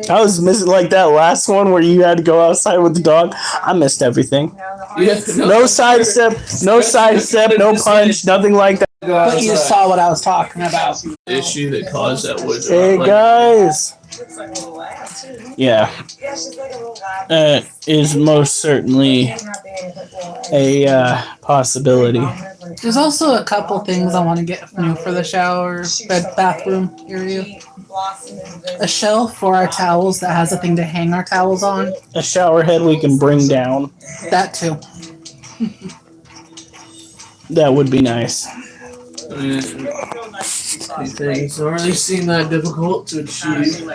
I was missing like that last one where you had to go outside with the dog. I missed everything. No sidestep, no punch, nothing like that. But you saw what I was talking about. Issue that caused that wood. Hey guys. Yeah. Is most certainly a possibility. There's also a couple things I want to get new for the shower, bathroom area. A shelf for our towels that has a thing to hang our towels on. A shower head we can bring down. That too. That would be nice. These things don't really seem that difficult to achieve.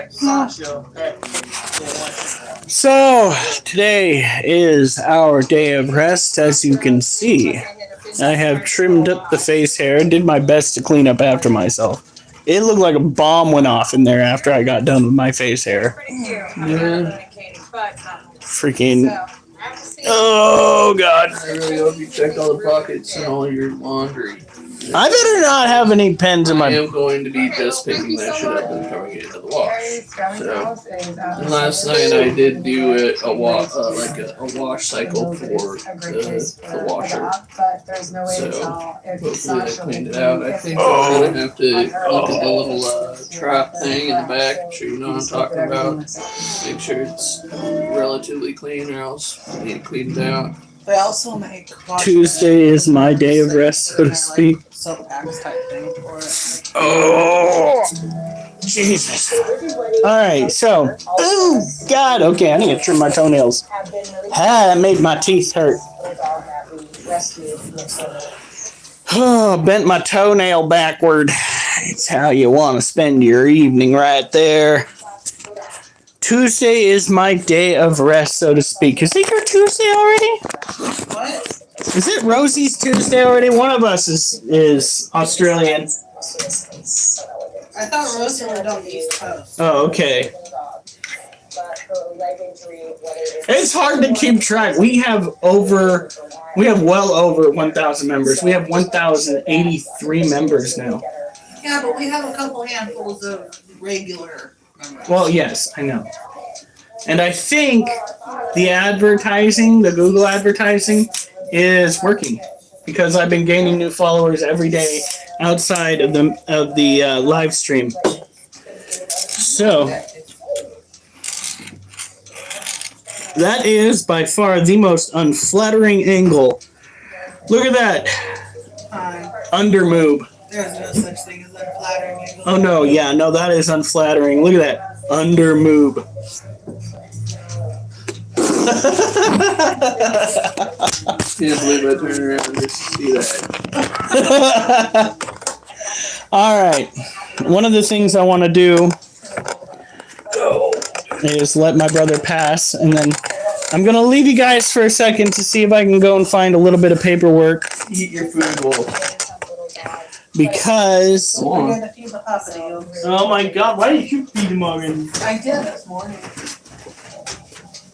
So, today is our day of rest, as you can see. I have trimmed up the face hair and did my best to clean up after myself. It looked like a bomb went off in there after I got done with my face hair. Yeah. Freaking... Oh, God. I really hope you checked all the pockets and all your laundry. I better not have any pens in my... I am going to be just picking that shit up and throwing it into the wash. So, and last night I did do a wash cycle for the washer. So hopefully I cleaned it out. I think I'm gonna have to look at the little trap thing in the back. I'm sure you know what I'm talking about. Make sure it's relatively clean, or else I need to clean it out. They also make Tuesday is my day of rest, so to speak. soap packs type thing for it. Oh, Jesus. Alright, so. Oh, God. Okay, I need to trim my toenails. That made my teeth hurt. Oh, bent my toenail backward. It's how you want to spend your evening right there. Tuesday is my day of rest, so to speak. Is it your Tuesday already? What? Is it Rosie's Tuesday already? One of us is Australian. I thought Rosie lived on the East Coast. Oh, okay. It's hard to keep track. We have well over 1,000 members. We have 1,083 members now. Yeah, but we have a couple handfuls of regular members. Well, yes, I know. And I think the advertising, the Google advertising, is working because I've been gaining new followers every day outside of the live stream. So that is by far the most unflattering angle. Look at that. Undermoob. There's no such thing as unflattering angle. Oh no, yeah, no, that is unflattering. Look at that. Undermoob. Can't believe I turned around just to see that. Alright. One of the things I want to do is let my brother pass, and then I'm going to leave you guys for a second to see if I can go and find a little bit of paperwork. Eat your food, Wolf. Because... I'm going to feed the puppy. Oh my God, why did you feed him already? I did this morning.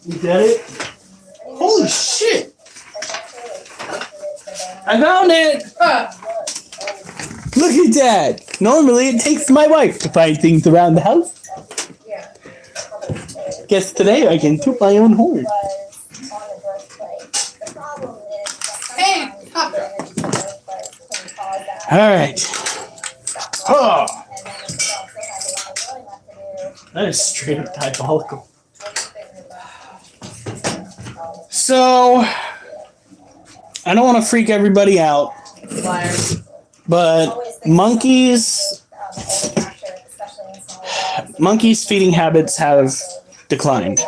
You did it? Holy shit! I found it! Look at that! Normally it takes my wife to find things around the house. Guess today I can toot my own horn. Hey! Alright. Oh! That is straight up diabolical. So, I don't want to freak everybody out, but monkeys' feeding habits have declined.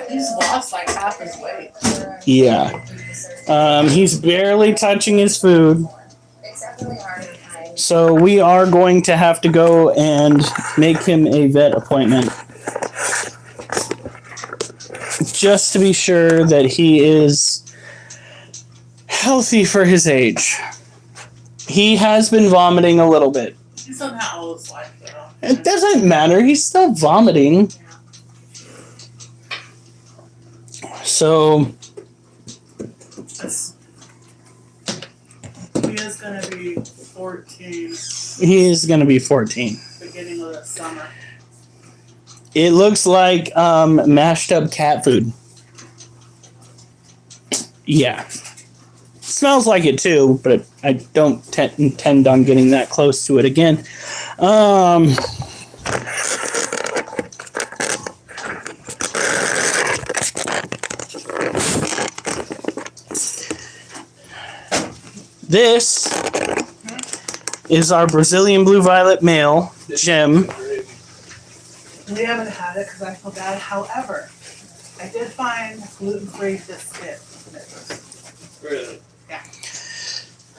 He's lost like half his weight. Yeah. He's barely touching his food. So we are going to have to go and make him a vet appointment. Just to be sure that he is healthy for his age. He has been vomiting a little bit. He's somehow all his life, though. It doesn't matter. He's still vomiting. So... He is going to be be 14. He is going to be 14. Beginning of the summer. It looks like mashed up cat food. Yeah. Smells like it too, but I don't intend on getting that close to it again. This is our Brazilian blue violet male gem. We haven't had it because I feel bad. However, I did find gluten-free biscuit mix. Really? Yeah.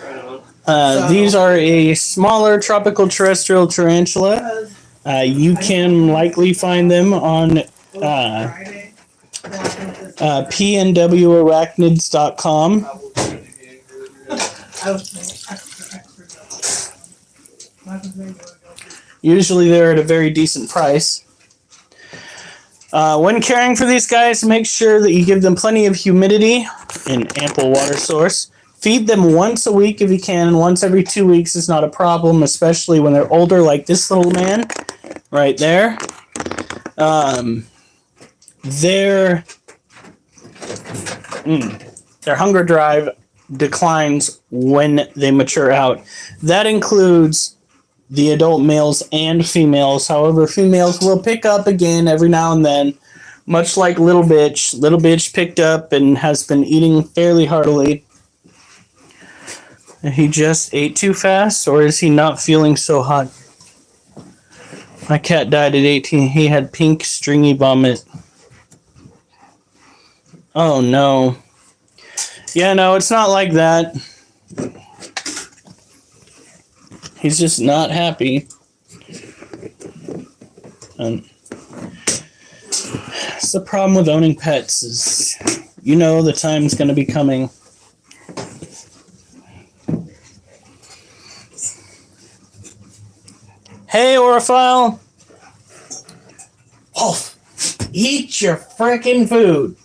Right on. These are a smaller tropical terrestrial tarantula. You can likely find them on Friday. pnwarachnids.com. I will try to get good. I was extra. Usually they're at a very decent price. When caring for these guys, make sure that you give them plenty of humidity and ample water source. Feed them once a week if you can, and once every 2 weeks is not a problem, especially when they're older, like this little man right there. Their hunger drive declines when they mature out. That includes the adult males and females. However, females will pick up again every now and then, much like Little Bitch. Little Bitch picked up and has been eating fairly heartily. He just ate too fast, or is he not feeling so hot? My cat died at 18. He had pink stringy vomit. Oh no. Yeah, no, it's not like that. He's just not happy. That's the problem with owning pets is, you know, the time's going to be coming. Hey, Orophile. Wolf, eat your frickin' food.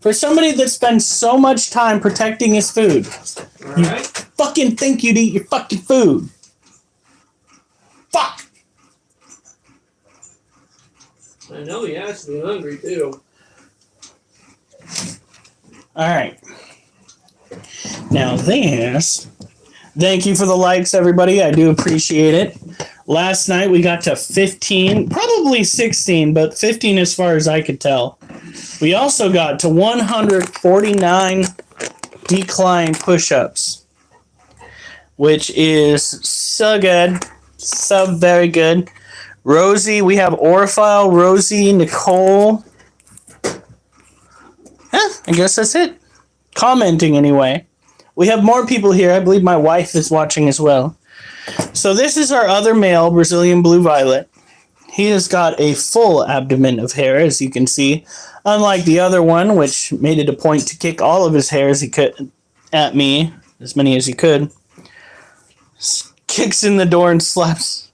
For somebody that spends so much time protecting his food, you fucking think you'd eat your fucking food. Fuck. I know he has to be hungry too. Alright. Now this. Thank you for the likes, everybody. I do appreciate it. Last night we got to 15, probably 16, but 15 as far as I could tell. We also got to 149 decline push-ups, which is so good. So very good. Rosie, we have Orophile, Rosie, Nicole. I guess that's it. Commenting anyway. We have more people here. I believe my wife is watching as well. So this is our other male, Brazilian blue violet. He has got a full abdomen of hair, as you can see. Unlike the other one, which made it a point to kick all of his hair as he could at me, as many as he could. Kicks in the door and slaps.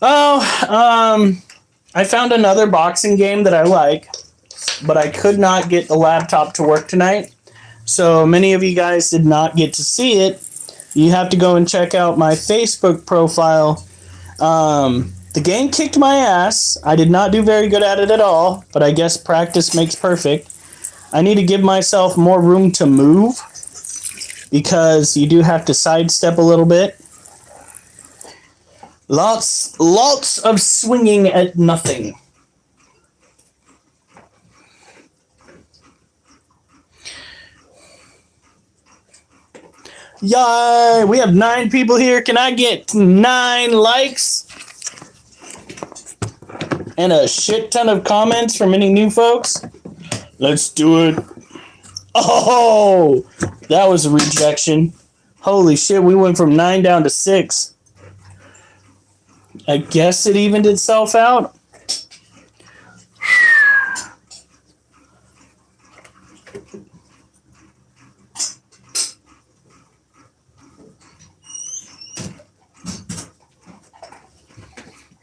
I found another boxing game that I like, but I could not get the laptop to work tonight. So many of you guys did not get to see it. You have to go and check out my Facebook profile. The game kicked my ass. I did not do very good at it at all, but I guess practice makes perfect. I need to give myself more room to move because you do have to sidestep a little bit. Lots of swinging at nothing. Yay! We have 9 people here. Can I get 9 likes? And a shit ton of comments from any new folks? Let's do it. Oh! That was a rejection. Holy shit, we went from 9 down to 6. I guess it evened itself out.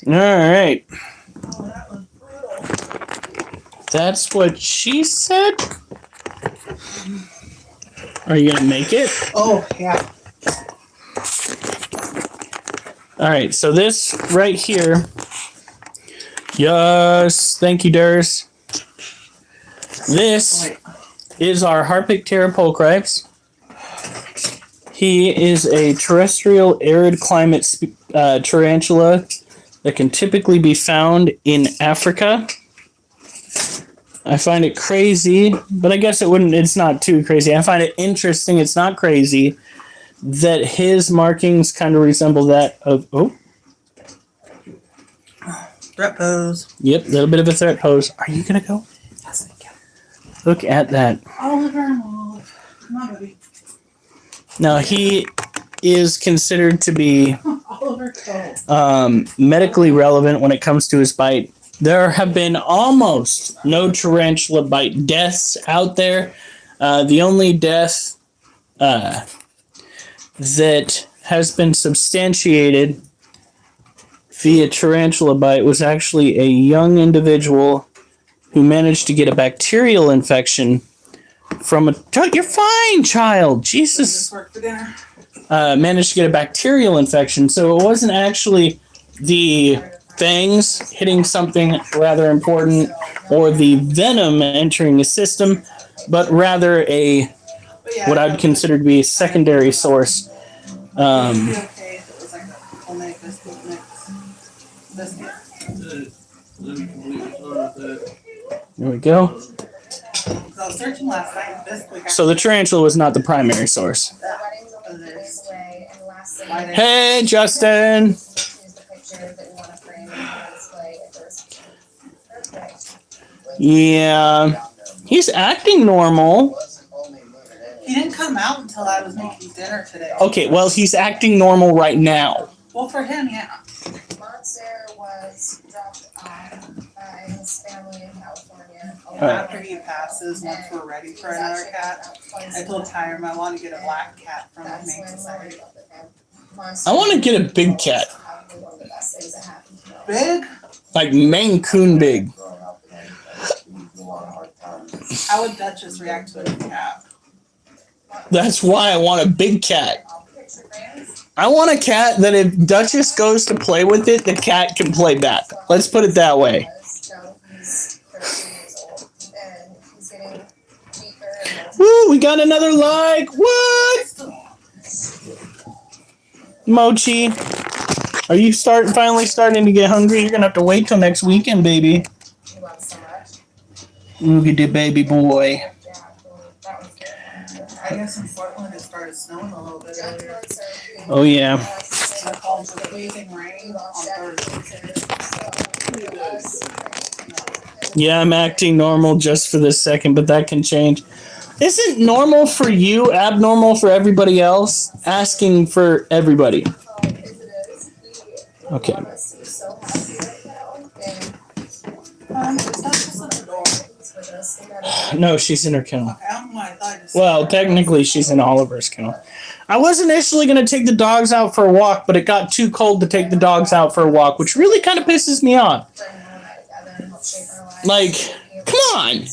All right. Oh, that was brutal. That's what she said? Are you gonna make it? Oh, yeah. All right, so this right here. Yes, thank you, Durs. This is our Harpic pteropulchrips. He is a terrestrial arid climate tarantula that can typically be found in Africa. I find it crazy, but I guess it's not too crazy. I find it interesting, it's not crazy, that his markings kind of resemble that of, Threat pose. Yep, a little bit of a threat pose. Are you going to go? Yes, I can. Look at that. Oliver and Olive. Come on, baby. Now, he is considered to be Oliver, go. medically relevant when it comes to his bite. There have been almost no tarantula bite deaths out there. The only death that has been substantiated via tarantula bite was actually a young individual who managed to get a bacterial infection from a... You're fine, child. Jesus. Work for dinner. Managed to get a bacterial infection, so it wasn't actually the fangs hitting something rather important or the venom entering the system, but rather what I'd consider to be a secondary source. There we go. I was searching last night. So the tarantula was not the primary source. Hey, Justin. Yeah, he's acting normal. He didn't come out until I was making dinner today. Okay, well, he's acting normal right now. Well, for him, yeah. Monster was dropped off by his family in California. After he passes, once we're ready for another cat, I told Tyram I want to get a black cat from the Humane Society. I want to get a big cat. Big? Like Maine Coon big. How would Duchess react to a cat? That's why I want a big cat. I want a cat that if Duchess goes to play with it, the cat can play back. Let's put it that way. Woo, we got another like. What? Mochi, are you finally starting to get hungry? You're going to have to wait till next weekend, baby. Look at the baby boy. I guess in Portland it started snowing a little bit earlier. Oh, yeah. I called for the freezing rain on Thursday. Yeah, I'm acting normal just for this second, but that can change. Isn't normal for you abnormal for everybody else? Asking for everybody. Okay. No, she's in her kennel. Well, technically, she's in Oliver's kennel. I was initially going to take the dogs out for a walk, but it got too cold to take the dogs out for a walk, which really kind of pisses me off. Like, come on.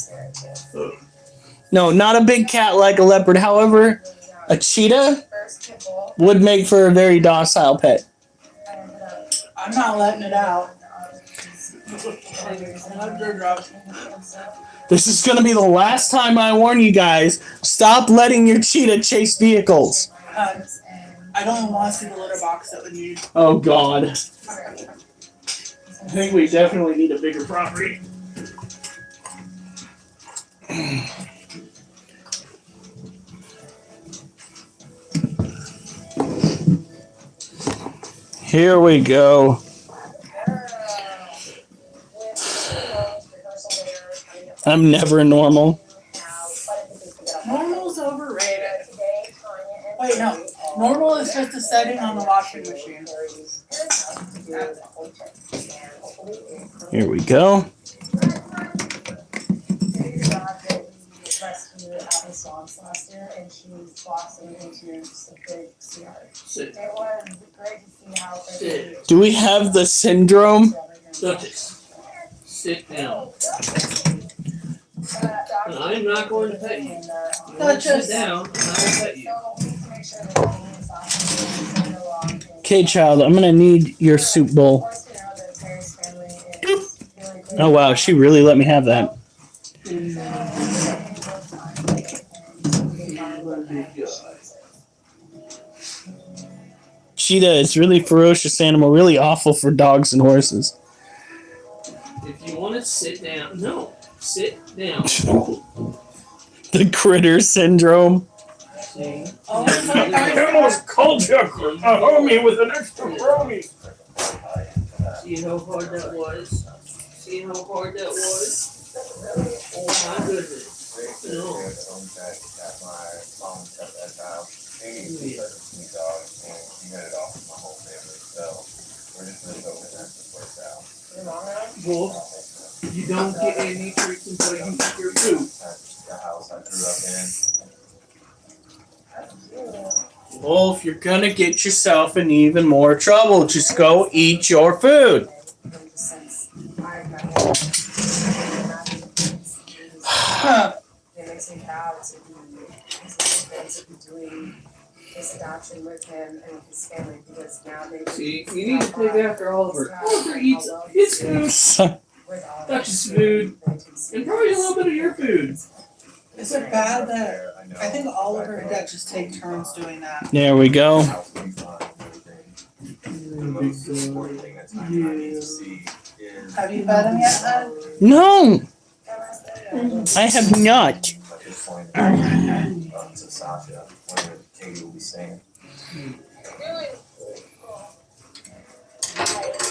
No, not a big cat like a leopard. However, a cheetah would make for a very docile pet. I'm not letting it out. This is going to be the last time I warn you guys. Stop letting your cheetah chase vehicles. I don't want to see the litter box that we need. Oh, God. I think we definitely need a bigger property. Here we go. I'm never normal. Normal's overrated. Wait, no. Normal is just a setting on the washing machine. Here we go. Do we have the syndrome? Duchess, sit down. I'm not going to pet you. You Gotcha. sit down, and I will pet you. Okay, child, I'm gonna need your soup bowl. Oh wow, she really let me have that. Cheetah is really ferocious animal, really awful for dogs and horses. If you want to sit down, no, sit down. The critter syndrome. See? I almost called you a homie with an extra brony. See how hard that was? See how hard that was? Oh my goodness. No. Wolf, you don't get any treats until you eat your food. Wolf, you're gonna get yourself in even more trouble. Just go eat your food. It makes me proud to be doing this adoption with him and with his family because now they See, you need to take after Oliver. Oliver eats his food, touches food, and probably a little bit of your food. Is it bad that I think Oliver and Dad just take turns doing that? There we go. Have you fed him yet, then? No, I have not.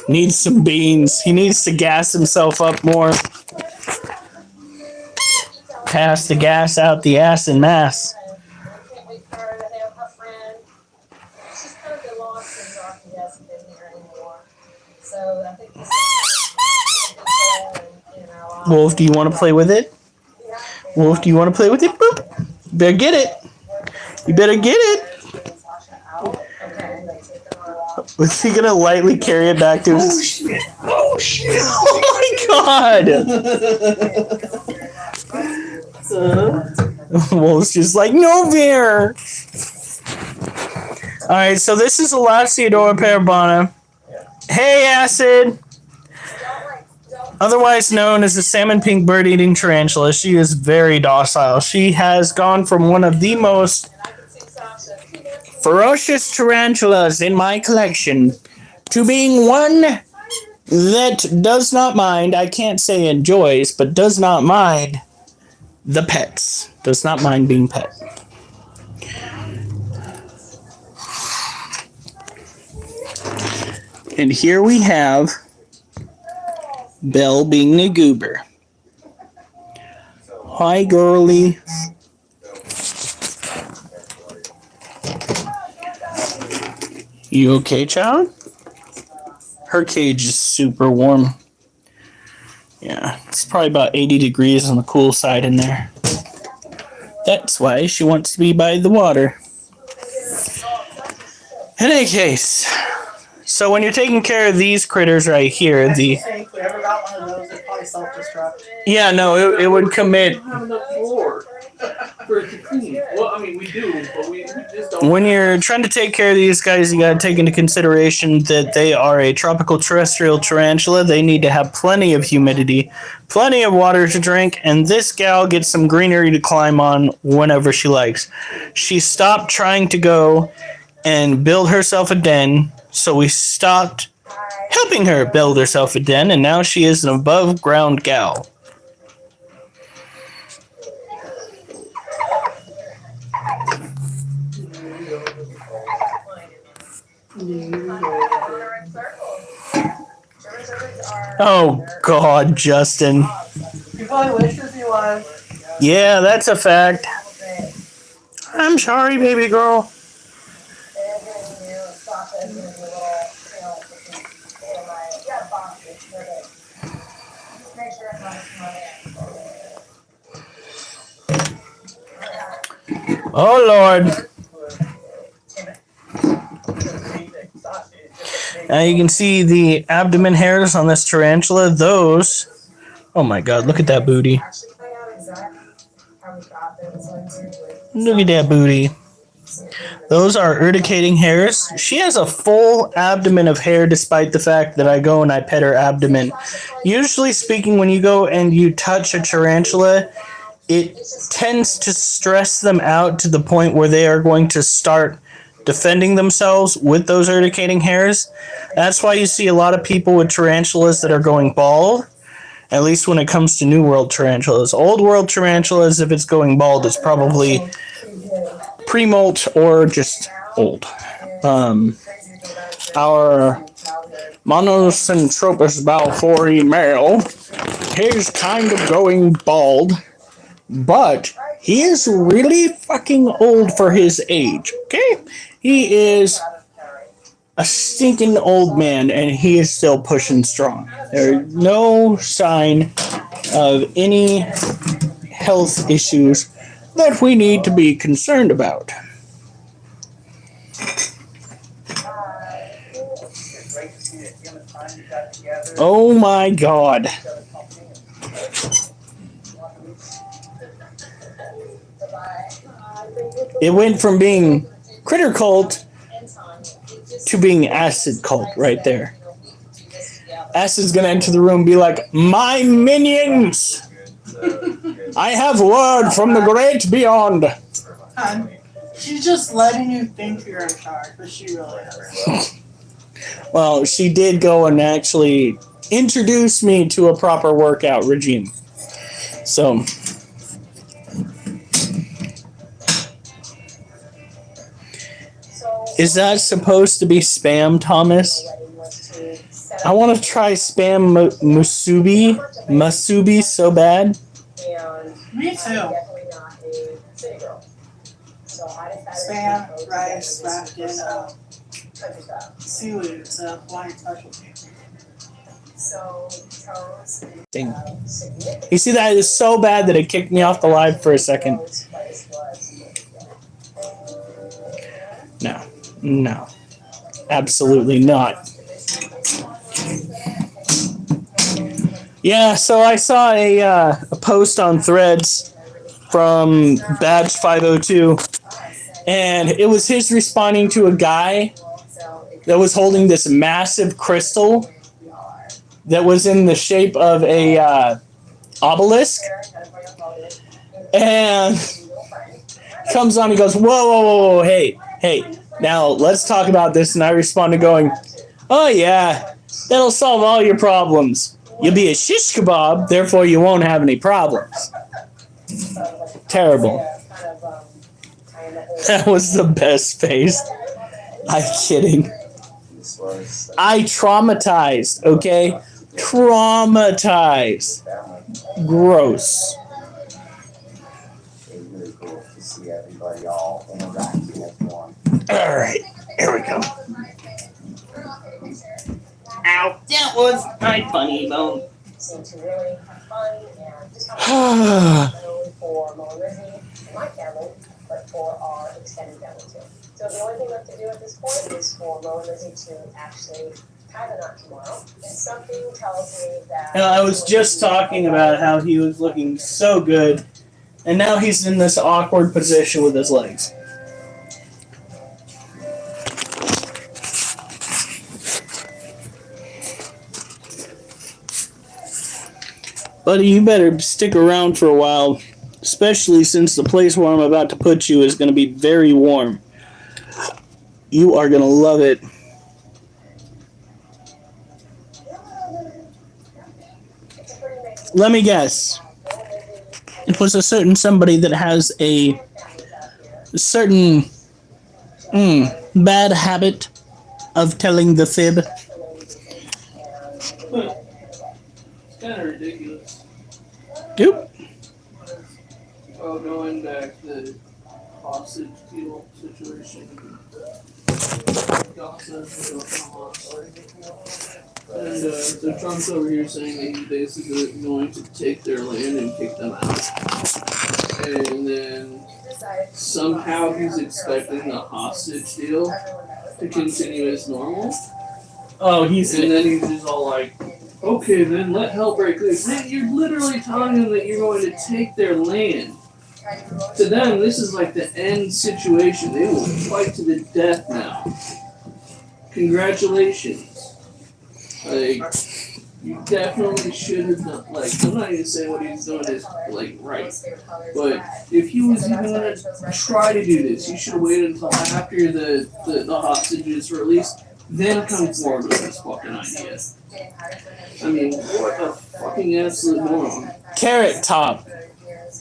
Needs some beans. He needs to gas himself up more. Pass the gas out the ass in mass. can't wait for her to have her friend. She's kind of been lost since Rocky hasn't been here anymore. So I think this is a good goal in our lives. Wolf, do you want to play with it? Wolf, do you want to play with it? Boop. You better get it. You better get it. Was he gonna lightly carry it back to his? Oh shit! Oh shit! Oh my god! Wolf's just like, no beer. All right, so this is Elasiodora parabana. Hey, Acid. Otherwise known as the salmon pink bird-eating tarantula, she is very docile. She has gone from one of the most ferocious tarantulas in my collection to being one that does not mind, I can't say enjoys, but does not mind the pets. Does not mind being pet. And here we have Belle being a goober. Hi, girly. You okay, child? Her cage is super warm. Yeah, it's probably about 80 degrees on the cool side in there. That's why she wants to be by the water. In any case, so when you're taking care of these critters right here, If we ever got one of those, it'd probably self-destruct. yeah, no, it would commit. We don't have enough floor for it to clean. Well, I mean, we do, but we just don't. When you're trying to take care of these guys, you got to take into consideration that they are a tropical terrestrial tarantula. They need to have plenty of humidity, plenty of water to drink, and this gal gets some greenery to climb on whenever she likes. She stopped trying to go and build herself a den, so we stopped helping her build herself a den, and now she is an above-ground gal. Oh, God, Justin. You probably wishes he was. Yeah, that's a fact. I'm sorry, baby girl. Oh, Lord. Now you can see the abdomen hairs on this tarantula. Those, oh my God, look at that booty. Look at that booty. Those are urticating hairs. She has a full abdomen of hair despite the fact that I go and I pet her abdomen. Usually speaking, when you go and you touch a tarantula, it tends to stress them out to the point where they are going to start defending themselves with those urticating hairs. That's why you see a lot of people with tarantulas that are going bald, at least when it comes to New World tarantulas. Old World tarantulas, if it's going bald, it's probably pre-molt or just old. Our Monocentropas balfouri male, he's kind of going bald, but he is really fucking old for his age, okay? He is a stinking old man, and he is still pushing strong. There's no sign of any health issues that we need to be concerned about. Oh my god. It went from being critter cult to being acid cult right there. Acid's gonna enter the room and be like, my minions! I have word from the great beyond. She's just letting you think you're in charge, but she really isn't. Well, she did go and actually introduce me to a proper workout regime. So, is that supposed to be spam, Thomas? I want to try spam masubi so bad. Me too. Spam, rice, wrapped in seaweed. It's a Hawaiian specialty. Dang. You see, that is so bad that it kicked me off the live for a second. No. Absolutely not. Yeah, so I saw a post on Threads from Badge 502, and it was his responding to a guy that was holding this massive crystal that was in the shape of a obelisk, and comes on and goes, whoa, hey, now let's talk about this. And I responded going, oh yeah, that'll solve all your problems. You'll be a shish kebab, therefore you won't have any problems. Terrible. That was the best face. I'm kidding. I traumatized, okay? Traumatized. Gross. Alright, here we go. Ow, that was my funny bone. Seem to really have fun and just have for Mom and Lizzie and my family, but for our extended family too. So the only thing left to do at this point is for Mom and Lizzie to actually tie the knot tomorrow. And something tells me that. Now, I was just talking about how he was looking so good, and now he's in this awkward position with his legs. Buddy, you better stick around for a while, especially since the place where I'm about to put you is going to be very warm. You are going to love it. Let me guess. It was a certain somebody that has a certain bad habit of telling the fib. It's kind of ridiculous. Yep. Oh, going back to the hostage deal situation. Gossip. And so Trump's over here saying that he's basically going to take their land and kick them out. And then somehow he's expecting the hostage deal to continue as normal. Oh, And then he's just all like, okay, then let hell break loose. Man, you're literally telling them that you're going to take their land. To them, this is like the end situation. They will fight to the death now. Congratulations. Like, you definitely should have done, like, I'm not even saying what he's doing is, like, right. But if he was even going to try to do this, you should have waited until after the hostage is released, then come forward with this fucking idea. I mean, what a fucking absolute moron. Carrot Top.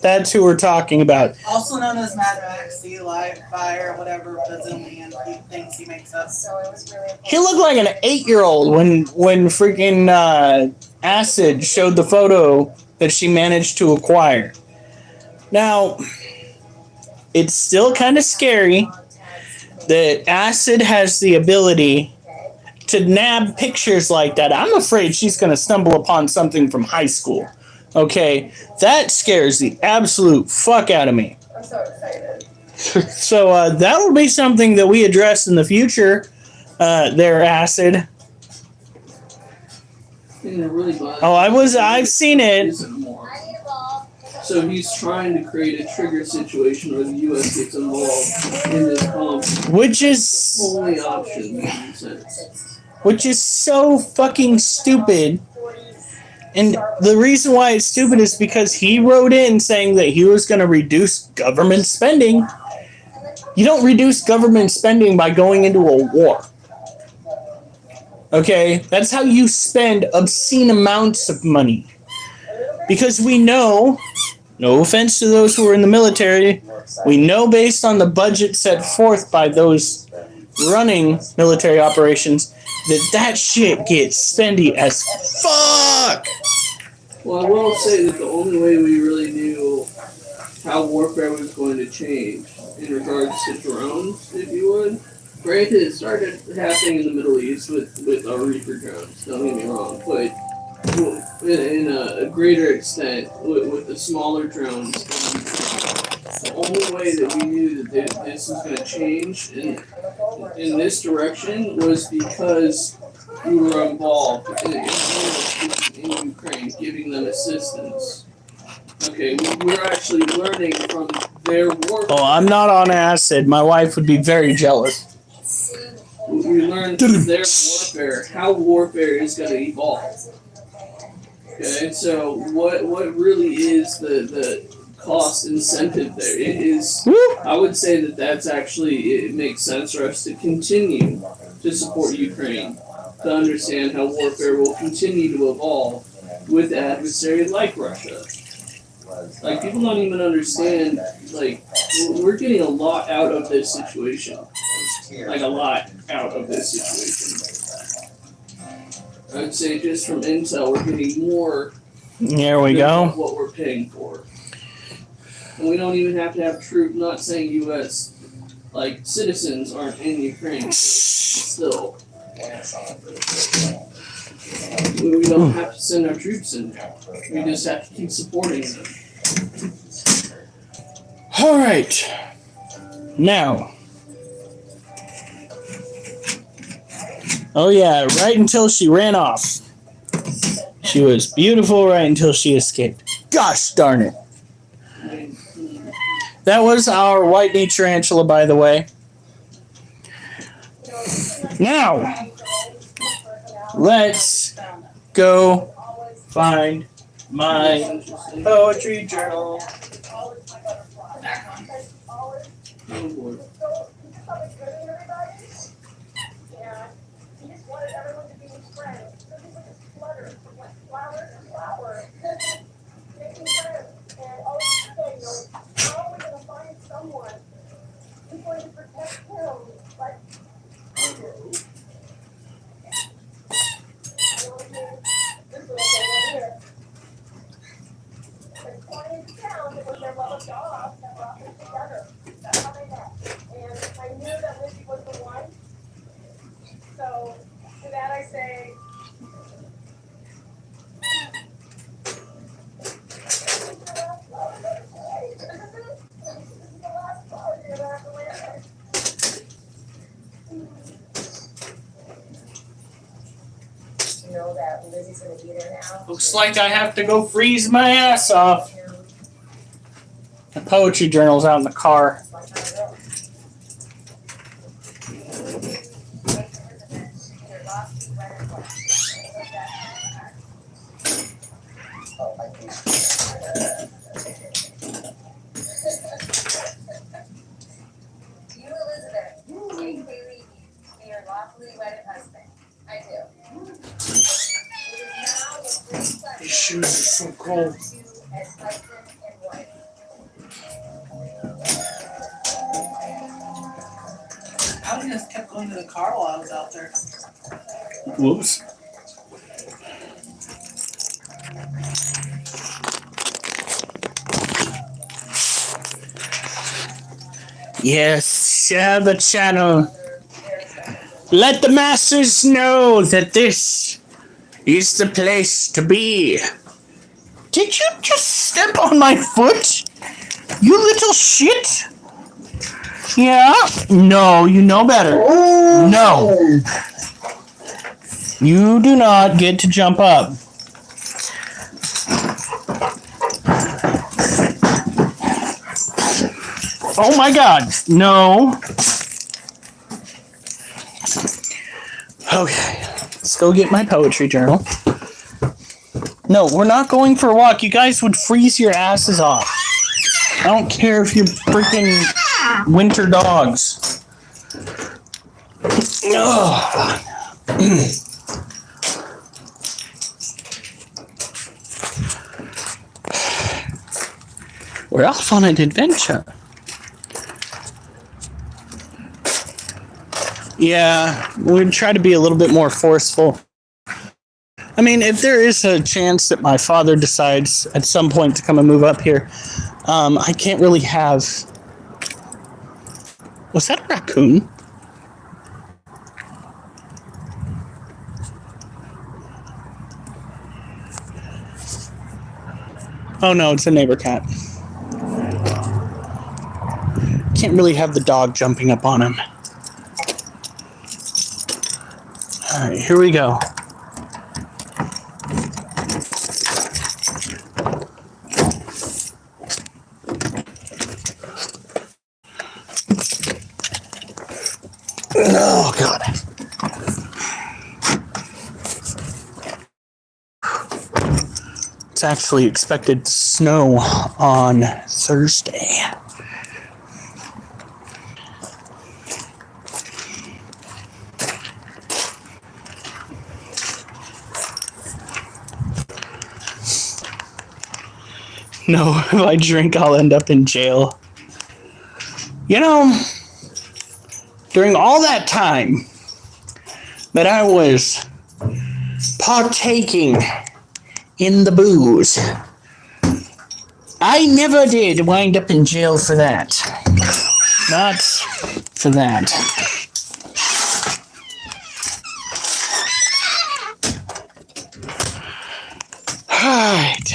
That's who we're talking about. Also known as Mad Max, Sea Light, Fire, whatever bazillion things he makes up. He looked like an 8-year-old when freaking Acid showed the photo that she managed to acquire. Now, it's still kind of scary that Acid has the ability to nab pictures like that. I'm afraid she's going to stumble upon something from high school. Okay, that scares the absolute fuck out of me. I'm so excited. So that'll be something that we address in the future. There, Acid. Oh, I've seen it. So he's trying to create a trigger situation where the U.S. gets involved in this conflict. Which is Only option makes sense. Which is so fucking stupid. And the reason why it's stupid is because he wrote in saying that he was going to reduce government spending. You don't reduce government spending by going into a war. Okay? That's how you spend obscene amounts of money. Because we know, no offense to those who are in the military, we know based on the budget set forth by those running military operations that shit gets spendy as fuck. Well, I will say that the only way we really knew how warfare was going to change in regards to drones, if you would, granted, it started happening in the Middle East with our Reaper drones, don't get me wrong, but in a greater extent with the smaller drones, the only way that we knew that this was going to change in this direction was because we were involved in Ukraine, giving them assistance. Okay, we're actually learning from their warfare. Oh, I'm not on Acid. My wife would be very jealous. We learned from their warfare how warfare is going to evolve. Okay, so what really is the cost incentive there? It is, I would say that's actually, it makes sense for us to continue to support Ukraine, to understand how warfare will continue to evolve with adversaries like Russia. Like, people don't even understand, like, we're getting a lot out of this situation. Like, a lot out of this situation. I'd say just from intel, we're getting more. There we go. What we're paying for. And we don't even have to have troops, not saying U.S., like, citizens aren't in Ukraine. Still. We don't have to send our troops in there. We just have to keep supporting them. All right. Now. Oh, yeah, right until she ran off. She was beautiful right until she escaped. Gosh darn it. That was our white-knee tarantula, by the way. Now, let's go find my poetry journal. Oh, boy. Everyone to be friends. So these are just flowers, flowers. Making friends. And all you say, you're always going to find someone who's going to protect him. Like, this is what I here. The clients found it was their love of God that brought them together. That's how they met. And I knew that Lizzie was the one. So, to that I say, you know that Lizzie's gonna be there now. Looks like I have to go freeze my ass off. poetry journals out in the car. You, Elizabeth, take Bailey be your lawfully wedded husband. I do. It is now with great pleasure These shoes are so cold. to you as husband and wife. I just kept going to the car while I was out there. Whoops. Yes, share the channel. Let the masses know that this is the place to be. Did you just step on my foot? You little shit? Yeah? No, you know better. No. You do not get to jump up. Oh my God, no. Okay, let's go get my poetry journal. No, we're not going for a walk. You guys would freeze your asses off. I don't care if you're freaking winter dogs. Ugh. We're off on an adventure. Yeah, we'd try to be a little bit more forceful. I mean, if there is a chance that my father decides at some point to come and move up here, I can't really have... Was that a raccoon? Oh no, it's a neighbor cat. Can't really have the dog jumping up on him. All right, here we go. Oh, God. It's actually expected to snow on Thursday. No, if I drink, I'll end up in jail. You know, during all that time that I was partaking in the booze, I never did wind up in jail for that. Not for that. Alright.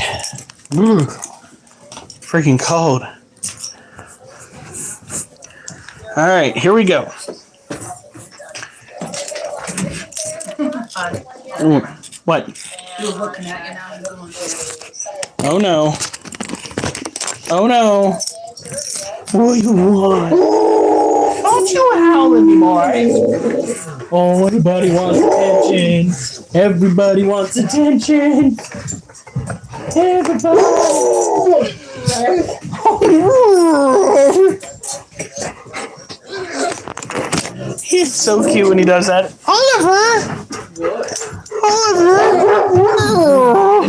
Freaking cold. Alright, here we go. What? He was looking at you now. Oh no. Oh no. What do you want? Don't you howl anymore. Oh, everybody wants attention. Everybody wants attention. Everybody. He's so cute when he does that. Oliver! Oliver!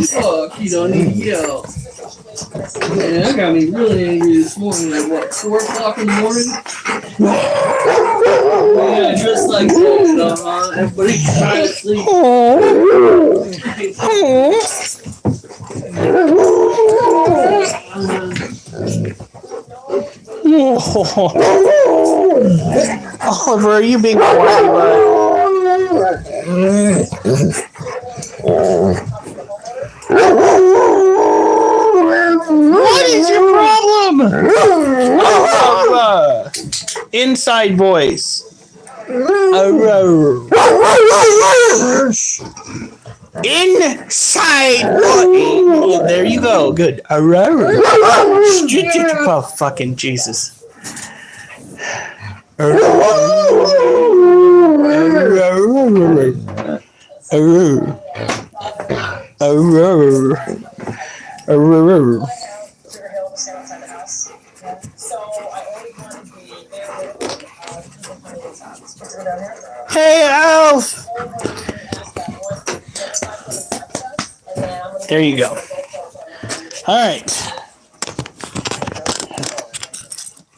Fuck, you don't need to yell. Man, that got me really angry this morning. Like, what, 4 o'clock in the morning? Yeah, just like that. Everybody's trying to sleep. Oliver, are you being quiet, bud? What is your problem? Inside voice. Inside. Oh, there you go. Good. Oh, fucking Jesus. Hey, Alf! There you go. All right.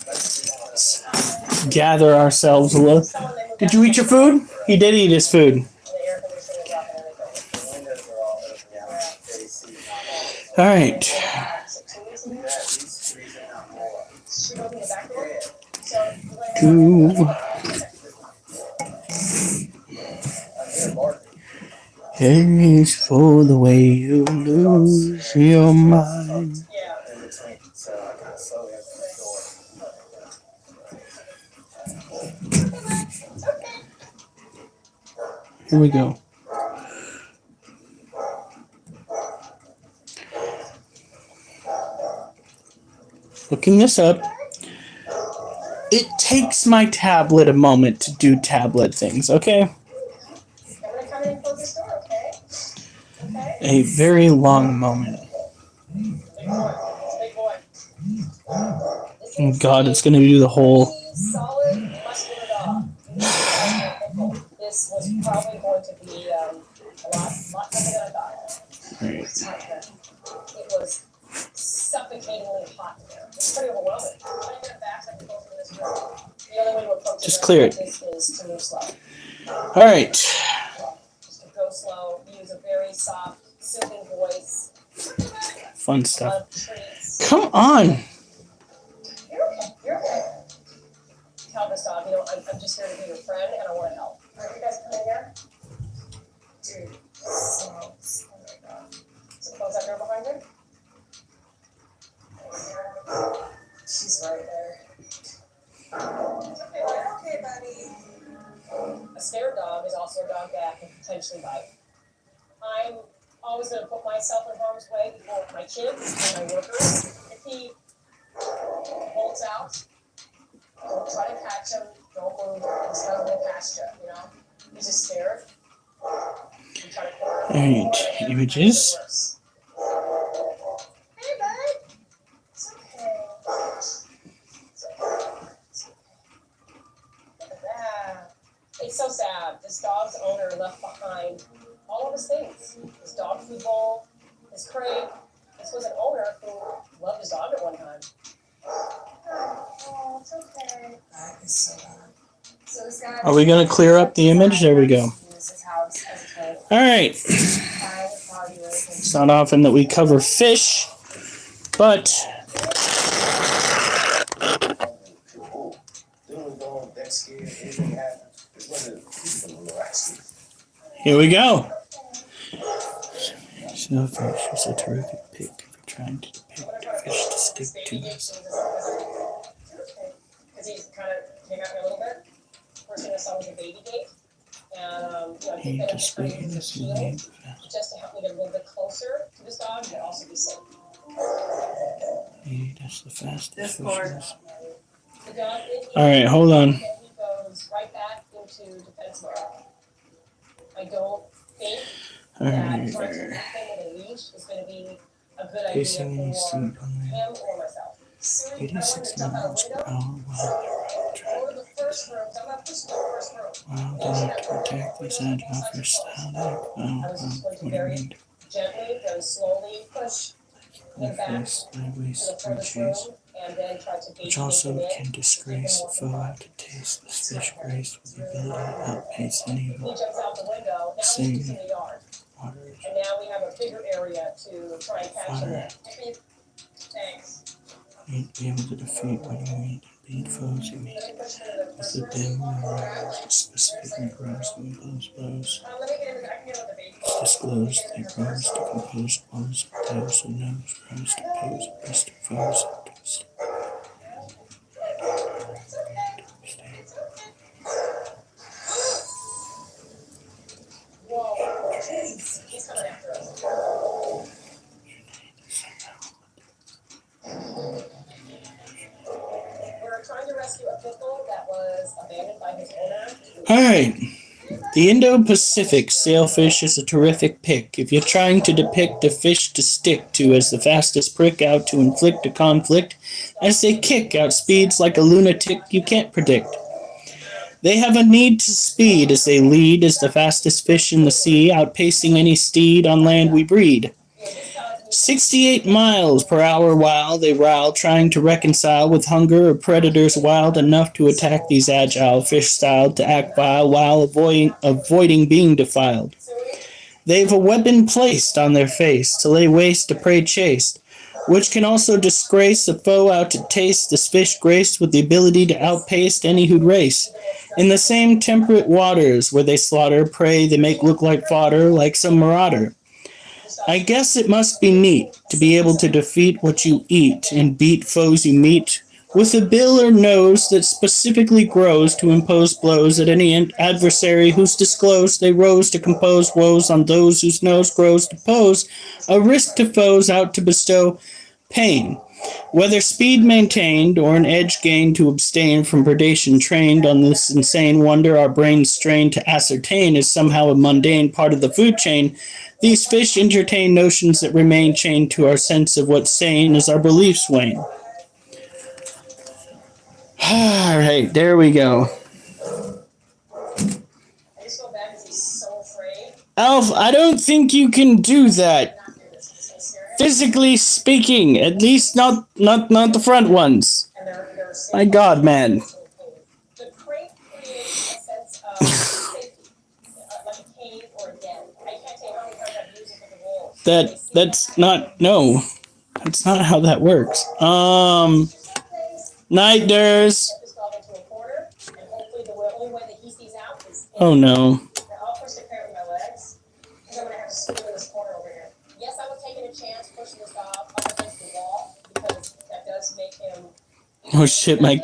Let's gather ourselves a little. Did you eat your food? He did eat his food. All right. Ooh. It's for the way you lose your mind. Here we go. Looking this up. It takes my tablet a moment to do tablet things, okay? A very long moment. Oh God, it's gonna do the whole. This was probably going to be a lot tougher than I thought. Right. It was suffocatingly hot in there. It's pretty overwhelming. When I get back, I can go through this room. The only way to approach Just clear it. this is to move slow. All right. Just to go slow. Use a very soft, soothing voice. Fun stuff. Love treats. Come on. You're okay. You're okay. Tell this dog, you know, I'm just here to be your friend and I want to help. All right, you guys come in here. Dude, so, oh my God. So close that door behind you. She's right there. It's okay, you're okay, buddy. A scared dog is also a dog that can potentially bite. I'm always going to put myself in harm's way before my kids and my workers. If he holds out, don't try to catch him. Don't move. He's not going past you, you know? He's just scared. You try to corner him. Alright, images. Hey, bud. It's okay. It's okay. It's okay. Look at that. It's so sad. This dog's owner left behind all of his things. His dog food bowl, his crate. This was an owner who loved his dog at one time. Oh, it's okay. That is so bad. So this guy Are we going to clear up the image? There we go. All right. It's not often that we cover fish, but here we go. Shellfish is a terrific pick for trying to depict a fish to stick to this. Because he kind of came at me a little bit. First thing I saw was a baby gate. And, you know, I think that was kind of a shield just to help me get a little bit closer to this dog, but also be safe. That's the fastest Discord. fish. The dog All right, hold on. he goes right back into defense mode. I don't think All that right. trying to hit him with a leash is going to be a good idea Pacing for seat on him or myself. 86 miles per hour while Go to the first room. I'm not pushing the first room. done to protect this agile fish style. I was just going to very gently, very slowly push him back to the furthest room and then try to which also can disgrace the foe and can taste the fish graced with the ability to outpace any He of jumps out the window. Now he's in the yard. waters. And now we have a bigger area to try and catch him in. Thanks. You'd be able to defeat what you meet and beat foes you meet. With the dim arrows, specifically grows to impose blows. Let me get in the, I can get on the baby. Disclosed, they grows to compose blows, tails and nose grows to pose best of foes. Whoa. He's coming Alright. The Indo-Pacific sailfish is a terrific pick if you're trying to depict a fish to stick to as the fastest prick out to inflict a conflict as they kick out speeds like a lunatic you can't predict. They have a need to speed as they lead as the fastest fish in the sea, outpacing any steed on land we breed. 68 miles per hour while they rowl, trying to reconcile with hunger or predators wild enough to attack these agile fish styled to act vile while avoiding being defiled. They've a weapon placed on their face to lay waste to prey chased, which can also disgrace a foe out to taste this fish graced with the ability to outpace any who'd race. In the same temperate waters where they slaughter prey they make look like fodder like some marauder. I guess it must be neat to be able to defeat what you eat and beat foes you meet with a bill or nose that specifically grows to impose blows at any adversary who's disclosed they rose to compose woes on those whose nose grows to pose a risk to foes out to bestow pain. Whether speed maintained or an edge gained to abstain from predation trained on this insane wonder our brains strain to ascertain is somehow a mundane part of the food chain, these fish entertain notions that remain chained to our sense of what's sane as our beliefs wane. Alright, there we go. Alf, I don't think you can do that. Physically speaking, at least not the front ones. My God, man. That's not how that works. Night, Durs. Oh no. Oh shit, my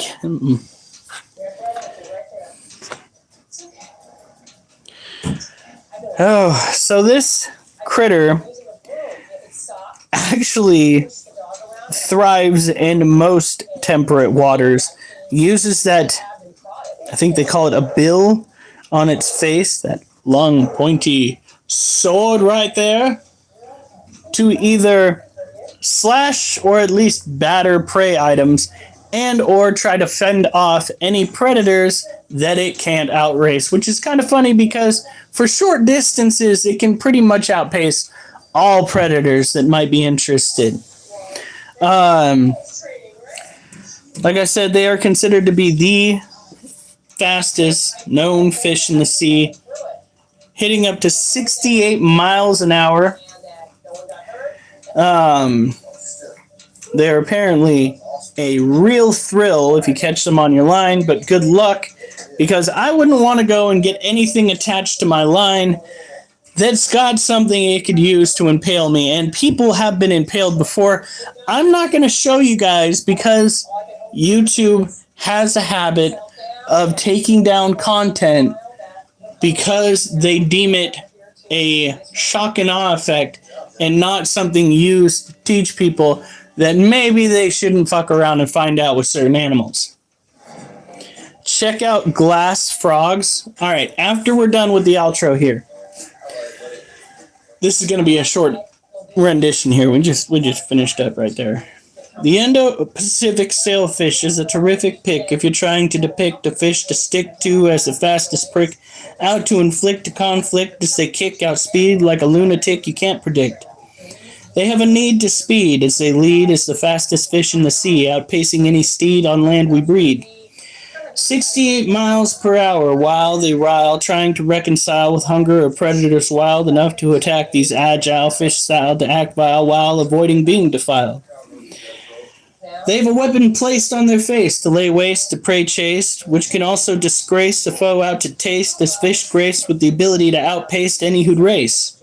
Oh, so this critter actually thrives in most temperate waters. Uses that, I think they call it a bill on its face, that long pointy sword right there, to either slash or at least batter prey items and or try to fend off any predators that it can't outrace, which is kind of funny because for short distances it can pretty much outpace all predators that might be interested. Like I said, they are considered to be the fastest known fish in the sea, hitting up to 68 miles an hour. They're apparently a real thrill if you catch them on your line, but good luck, because I wouldn't want to go and get anything attached to my line that's got something it could use to impale me, and people have been impaled before. I'm not going to show you guys because YouTube has a habit of taking down content because they deem it a shock and awe effect and not something used to teach people that maybe they shouldn't fuck around and find out with certain animals. Check out glass frogs. All right, after we're done with the outro here, this is going to be a short rendition here. We just finished up right there. The Indo-Pacific sailfish is a terrific pick if you're trying to depict a fish to stick to as the fastest prick out to inflict a conflict as they kick out speed like a lunatic you can't predict. They have a need to speed as they lead as the fastest fish in the sea, outpacing any steed on land we breed. 68 miles per hour while they rile, trying to reconcile with hunger or predators wild enough to attack these agile fish styled to act vile while avoiding being defiled. They have a weapon placed on their face to lay waste to prey chased, which can also disgrace the foe out to taste this fish graced with the ability to outpace any who'd race.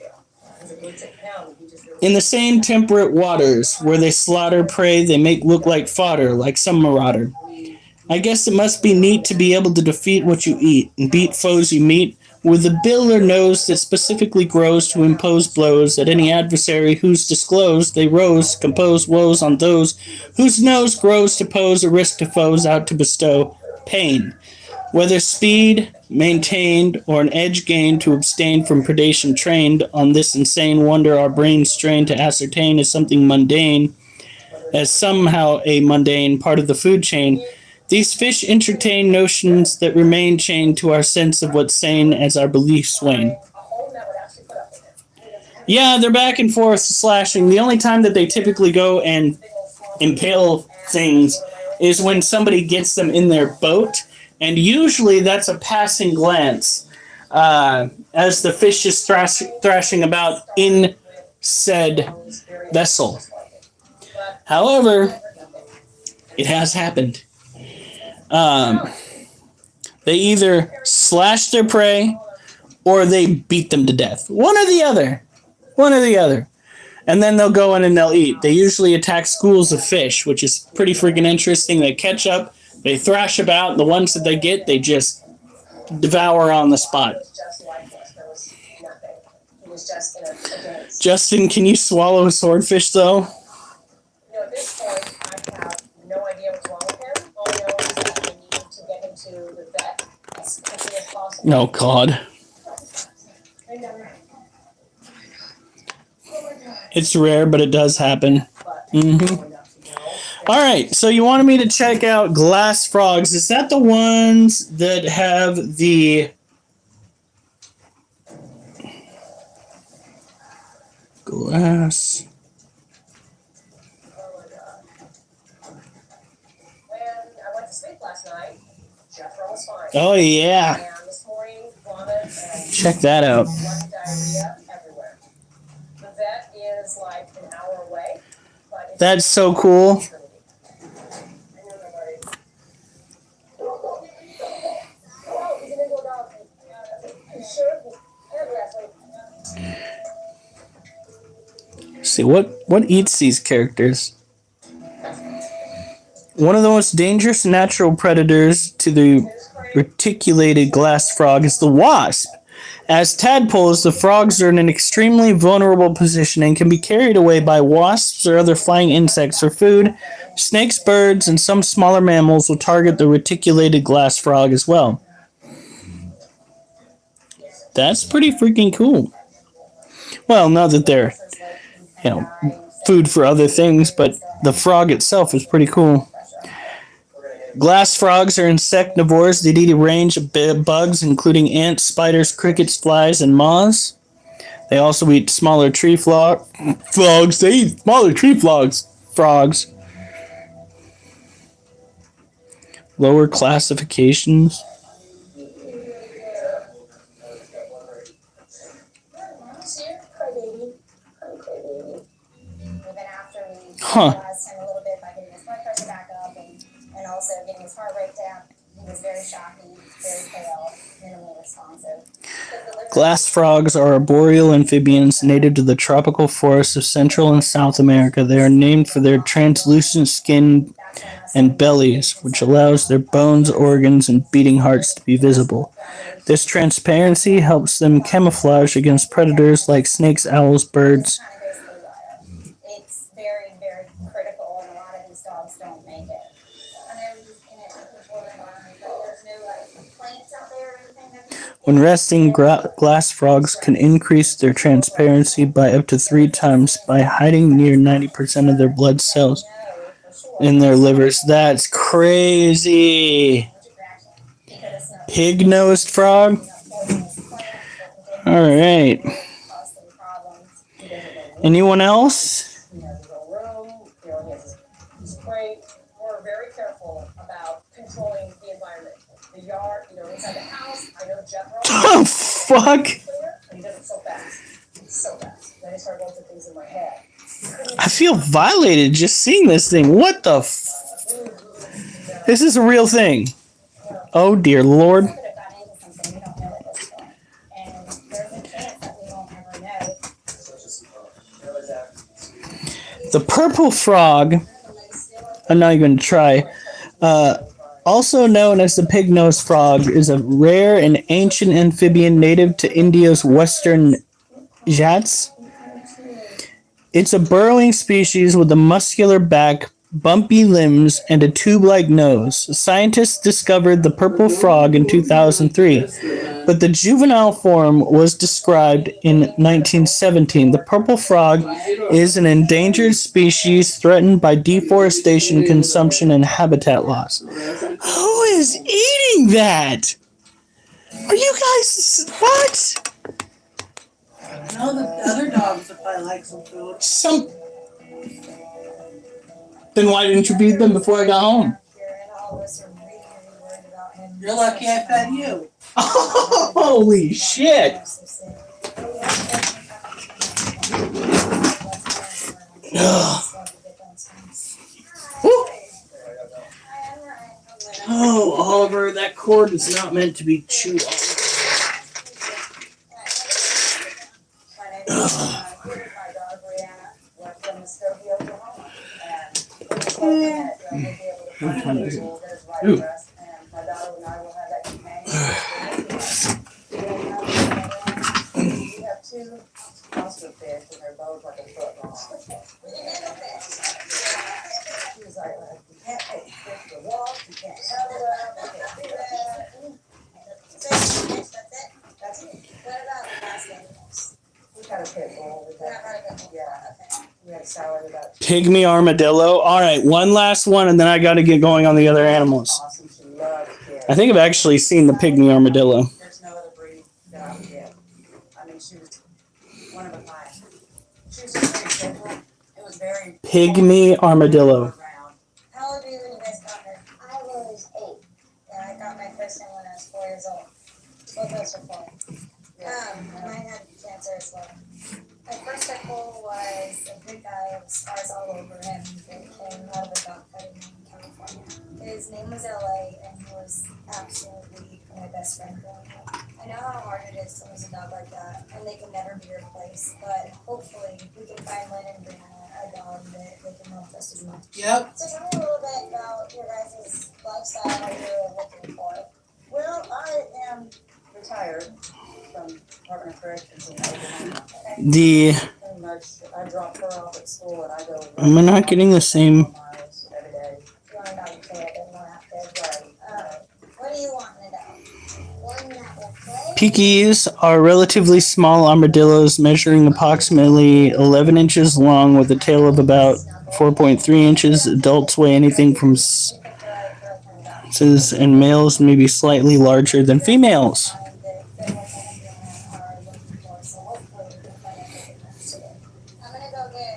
In the same temperate waters where they slaughter prey they make look like fodder like some marauder. I guess it must be neat to be able to defeat what you eat and beat foes you meet with a bill or nose that specifically grows to impose blows at any adversary who's disclosed they rose compose woes on those whose nose grows to pose a risk to foes out to bestow pain. Whether speed maintained or an edge gained to abstain from predation trained on this insane wonder our brains trained to ascertain as something mundane, as somehow a mundane part of the food chain, these fish entertain notions that remain chained to our sense of what's sane as our beliefs wane. Yeah, they're back and forth slashing. The only time that they typically go and impale things is when somebody gets them in their boat, and usually that's a passing glance as the fish is thrashing about in said vessel. However, it has happened. They either slash their prey or they beat them to death. One or the other. One or the other. And then they'll go in and they'll eat. They usually attack schools of fish, which is pretty freaking interesting. They catch up, they thrash about. The ones that they get, they just devour on the spot. Justin, can you swallow a swordfish, though? At this point, I have no idea what's wrong with him. All I know is that I need to get him to the vet as quickly as possible. No, God. It's rare, but it does happen. All right, so you wanted me to check out glass frogs. Is that the ones that have the glass? When I went to sleep last night, Jethro was fine. Oh, yeah. And this morning, vomit and Check that out. blood diarrhea everywhere. The vet is like an hour away, but it's That's so cool. See, what eats these characters? One of the most dangerous natural predators to the reticulated glass frog is the wasp. As tadpoles, the frogs are in an extremely vulnerable position and can be carried away by wasps or other flying insects for food. Snakes, birds, and some smaller mammals will target the reticulated glass frog as well. That's pretty freaking cool. Well, not that they're, food for other things, but the frog itself is pretty cool. Glass frogs are insectivores that eat a range of bugs, including ants, spiders, crickets, flies, and moths. They also eat smaller tree frogs. They eat smaller tree frogs. Lower classifications. Huh. And also getting his heart rate down. He was very shocky, very pale, minimally responsive. Glass frogs are arboreal amphibians native to the tropical forests of Central and South America. They are named for their translucent skin and bellies, which allows their bones, organs, and beating hearts to be visible. This transparency helps them camouflage against predators like snakes, owls, birds. It's very, very critical, and a lot of these dogs don't make it. When resting, glass frogs can increase their transparency by up to 3 times by hiding near 90% of their blood cells in their livers. That's crazy. Pig-nosed frog? All right. Anyone else? We're very careful about controlling the environment. The yard, inside the house, I know Jethro. Oh, fuck. He does it so fast. So fast. Then I start going through things in my head. I feel violated just seeing this thing. What the This is a real thing. Oh, dear Lord. The purple frog, I'm not even going to try, also known as the pig-nosed frog, is a rare and ancient amphibian native to India's western Ghats. It's a burrowing species with a muscular back, bumpy limbs, and a tube-like nose. Scientists discovered the purple frog in 2003, but the juvenile form was described in 1917. The purple frog is an endangered species threatened by deforestation, consumption, and habitat loss. Who is eating that? Are you guys what? No, the other dogs would probably like some food. Then why didn't you feed them before I got home? You're lucky I fed you. Holy shit! Oh, Oliver, that cord is not meant to be chewed off. What time is it? Ooh. Pygmy armadillo. All right, one last one, and then I got to get going on the other animals. I think I've actually seen the pygmy armadillo. There's no other breed that I would get. I mean, she was one of a kind. She was just very simple. It was very Pygmy armadillo. How old were you when you guys got her? I was 8. Yeah, I got my first one when I was 4 years old. Both of us were 4. Mine had cancer as well. My first circle was a big guy with scars all over him that came out of a dog fighting in California. His name was LA, and he was absolutely my best friend growing up. I know how hard it is to lose a dog like that, and they can never be replaced, but hopefully we can find Lynn and Brianna a dog that they can love just as much. Yep. So tell me a little bit about your guys' lifestyle you're looking for. Well, I am retired from Department of Corrections in Oklahoma. The Pretty much, I drop her off at school and I go. am I not getting the same? Miles every day. You want a dog to play with and more active. Right. What do you want in a dog? One that will play? Pikis are relatively small armadillos measuring approximately 11 inches long with a tail of about 4.3 inches. Adults weigh anything from ounces, and males may be slightly larger than females. I'm gonna go get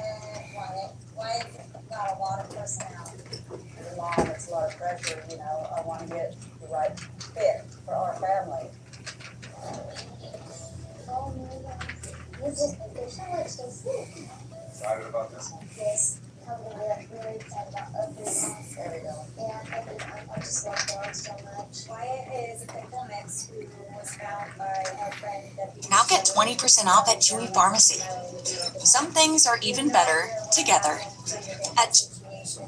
Wyatt. Wyatt's got a lot of personality. As a mom, it's a lot of pressure, you know, I want to get the right fit for our family. Oh my God. There's so much to see. Excited about this one? Yes. We're really excited about updates. There we go. And I just love dogs so much. Wyatt is a pit bull mix who was found by our friend Deputy. Now get 20% off at Chewy Pharmacy. Some things are even better together. At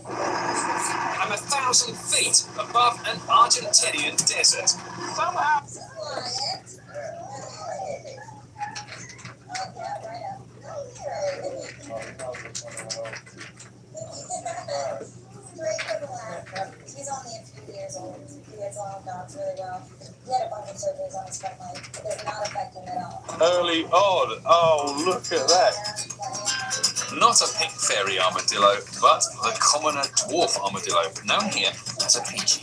I'm 1,000 feet above an Argentinian desert. Somehow. Wyatt. Yeah, right up. Great little lad. He's only a few years old. He gets along with dogs really well. He had a bunch of surgeries on his front leg, but they're not affecting him at all. Early on. Oh, look at that. Not a pink fairy armadillo, but the commoner dwarf armadillo, known here as a peachy.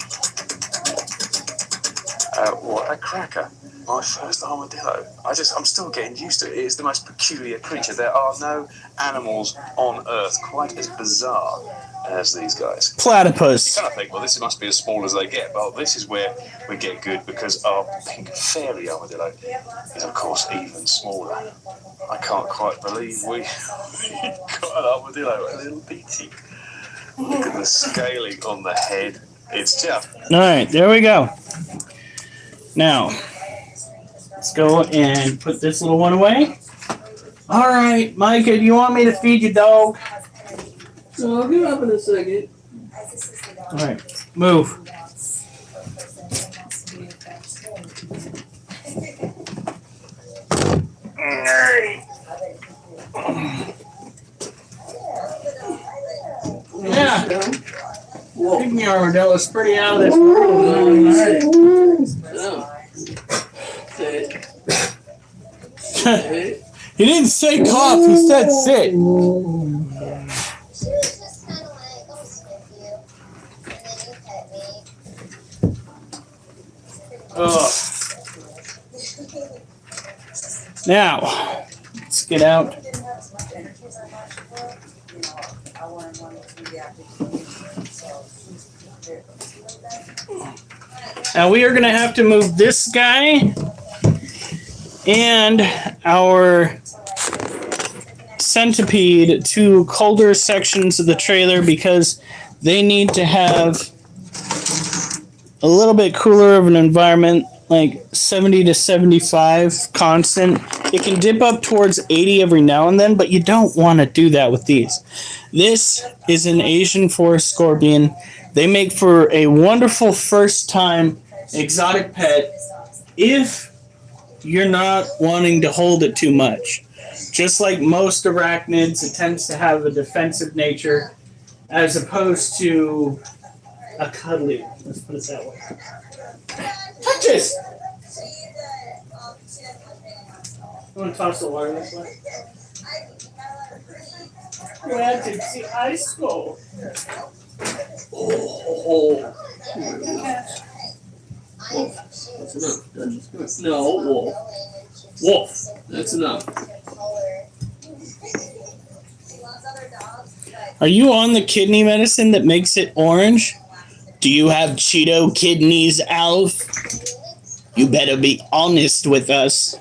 What a cracker. My first armadillo. I'm still getting used to it. It is the most peculiar creature. There are no animals on Earth quite as bizarre as these guys. Platypus. You kind of think, well, this must be as small as they get. Well, this is where we get good because our pink fairy armadillo is, of course, even smaller. I can't quite believe we got an armadillo, a little beaty. Look at the scaling on the head. It's just... All right, there we go. Now, let's go and put this little one away. All right, Micah, do you want me to feed your dog? So I'll get up in a second. All right, move. Yeah. Pygmy armadillo's pretty out of this world. He didn't say cough, he said sit. She was just kind of like, I'll sniff you. And then you pet me. Ugh. Now, let's get out. Didn't have as much energy as I thought she would. You know, I wanted one to be active teenager, so she's very like that. Now we are going to have to move this guy and our centipede to colder sections of the trailer because they need to have a little bit cooler of an environment, like 70 to 75 constant. It can dip up towards 80 every now and then, but you don't want to do that with these. This is an Asian forest scorpion. They make for a wonderful first-time exotic pet if you're not wanting to hold it too much. Just like most arachnids, it tends to have a defensive nature as opposed to a cuddly. Let's put it that way. Touch this! You want to toss the water this way? Where did the ice go? Oh. That's enough. No, Wolf. Wolf. That's enough. Are you on the kidney medicine that makes it orange? Do you have Cheeto kidneys, Alf? You better be honest with us.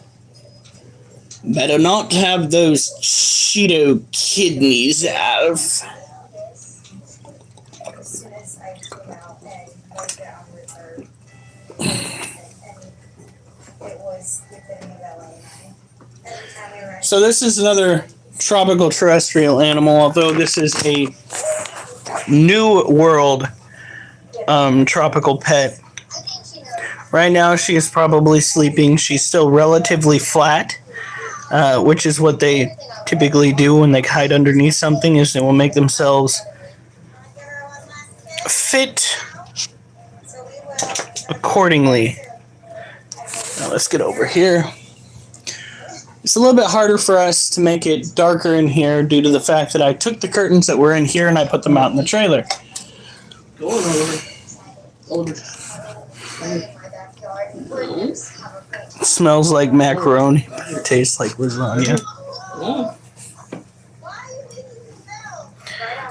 Better not have those Cheeto kidneys, Alf. As soon as I came out and went down with her, and it was the beginning of LA. Every time we were So this is another tropical terrestrial animal, although this is a new world tropical pet. Right now she is probably sleeping. She's still relatively flat, which is what they typically do when they hide underneath something, is they will make themselves fit accordingly. Now let's get over here. It's a little bit harder for us to make it darker in here due to the fact that I took the curtains that were in here and I put them out in the trailer. Go on, Oliver. Oliver. It smells like macaroni, but it tastes like lasagna. Oh.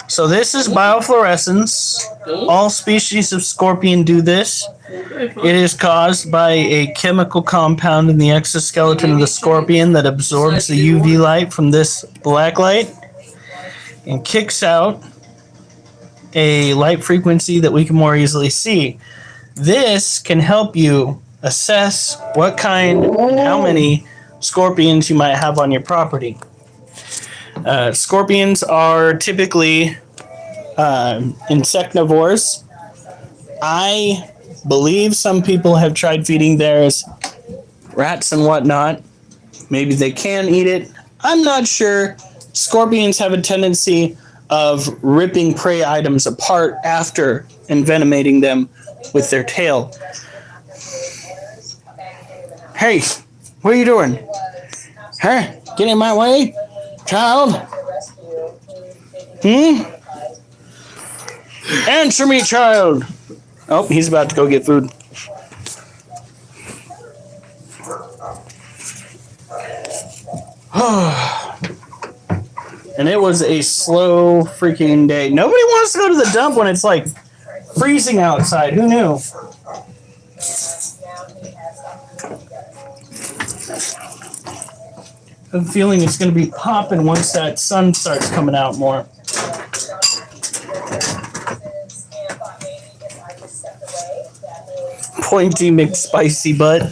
So this is biofluorescence. All species of scorpion do this. It is caused by a chemical compound in the exoskeleton of the scorpion that absorbs the UV light from this black light and kicks out a light frequency that we can more easily see. This can help you assess what kind and how many scorpions you might have on your property. Scorpions are typically insectivores. I believe some people have tried feeding theirs rats and whatnot. Maybe they can eat it. I'm not sure. Scorpions have a tendency of ripping prey items apart after envenomating them with their tail. Hey, what are you doing? Huh? Get in my way, child? Answer me, child. Oh, he's about to go get food. And it was a slow freaking day. Nobody wants to go to the dump when it's like freezing outside. Who knew? I have a feeling it's going to be popping once that sun starts coming out more. Pointy McSpicy butt.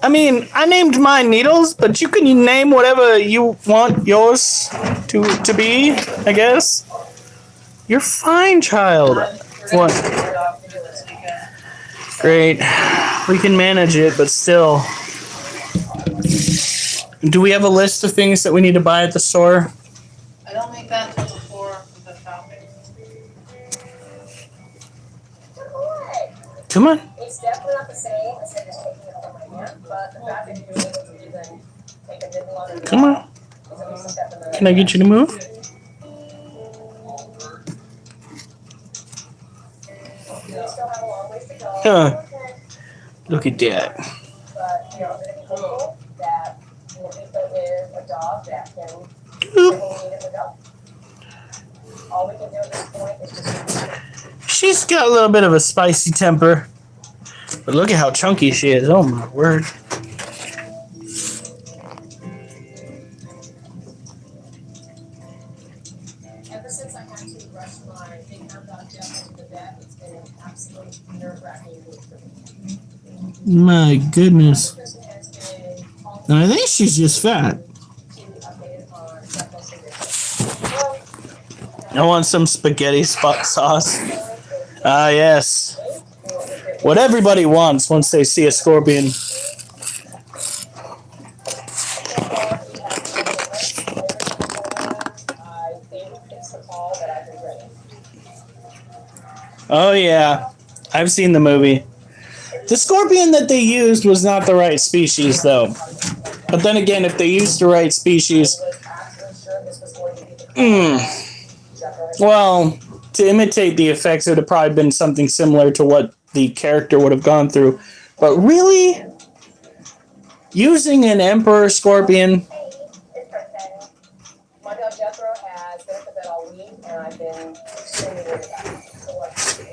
I mean, I named mine Needles, but you can name whatever you want yours to be, I guess. You're fine, child. What? Great. We can manage it, but still. Do we have a list of things that we need to buy at the store? I don't make that until before the shopping. Come on. It's definitely not the same as just taking it out of my hand, but the fact that you're able to even take a nibble on it. Come on. Is at least a step in the right Can I get you to move? direction. We still have a long ways to go. Huh. Look at that. But, you know, it's hopeful that, you know, if there is a dog that can immediately go. All we can do at this point is just. She's got a little bit of a spicy temper. But look at how chunky she is. Oh my word. Ever since I had to rush my big hound dog Jeff to the vet, it's been an absolute nerve-wracking week for me. My goodness. The person has been calling And I think she's just fat. to update on Jeff's condition. I want some spaghetti spot sauce. Ah, yes. What everybody wants once they see a scorpion. I think it's the call that I've been getting. Oh, yeah. I've seen the movie. The scorpion that they used was not the right species, though. But then again, if they used the right species, I was absolutely sure this was going to be the call. well, to imitate the effects, it would have probably been something similar to what the character would have gone through. But really, using an emperor scorpion, My dog Jethro has been at the vet all week, and I've been extremely worried about it. So what's the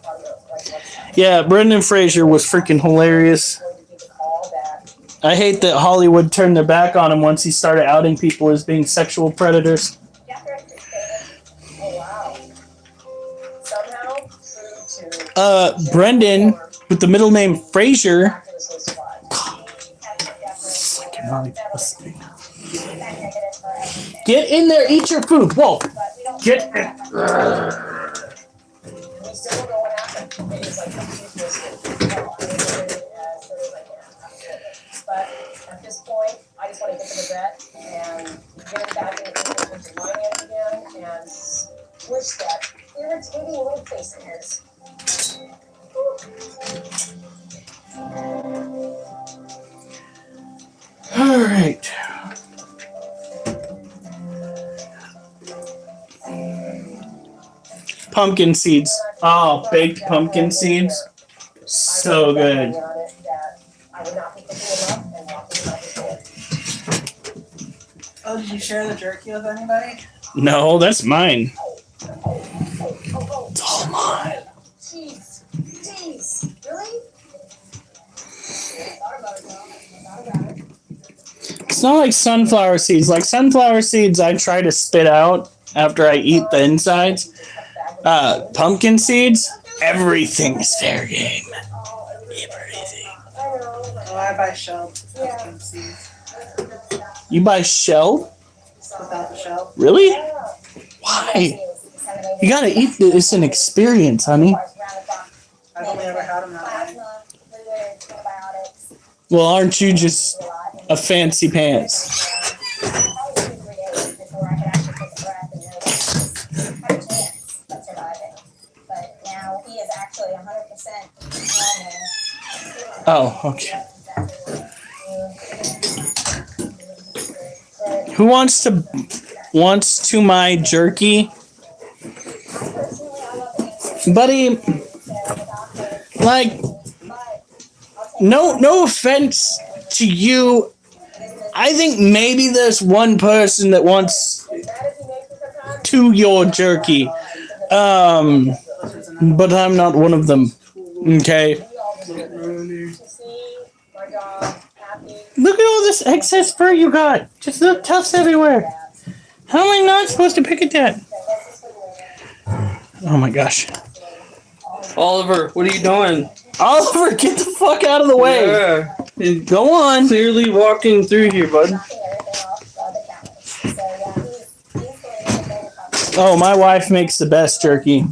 part of it? Like, what's yeah, Brendan Fraser was freaking hilarious. going to be the call that I hate that Hollywood turned their back on him once he started outing people as being sexual predators. oh wow. Somehow true to Brendan, with the middle name Fraser, miraculously survived. get in there, eat your food. Whoa, get in. We still don't know what happened. It is like completely risky. I did it as soon as I can. Absolutely. But at this point, I just want to get to the vet and get it back into my hands again and switch that irritating little face of his. All right. Pumpkin seeds. Oh, baked pumpkin seeds. So good. I would not be thinking enough and walking about the door. Oh, did you share the jerky with anybody? No, that's mine. It's all mine. Jeez, jeez, really? Thought about it, though. Thought about it. It's not like sunflower seeds. Like sunflower seeds, I try to spit out after I eat the insides. Pumpkin seeds, everything is fair game. Everything. Oh, I buy shelled pumpkin seeds You buy shell? without the shell. Really? Why? You gotta eat this. It's an experience, honey. I've only ever had them that way. Well, aren't you just a fancy pants? But now he is actually 100% Oh, okay. Who wants to my jerky? Buddy, like, no offense to you. I think maybe there's one person that wants to your jerky. But I'm not one of them. Okay. Look at all this excess fur you got. Just little tufts everywhere. How am I not supposed to pick at that? Oh my gosh. Oliver, what are you doing? Oliver, get the fuck out of the way. Yeah. Go on. Clearly walking through here, bud. Oh, my wife makes the best jerky.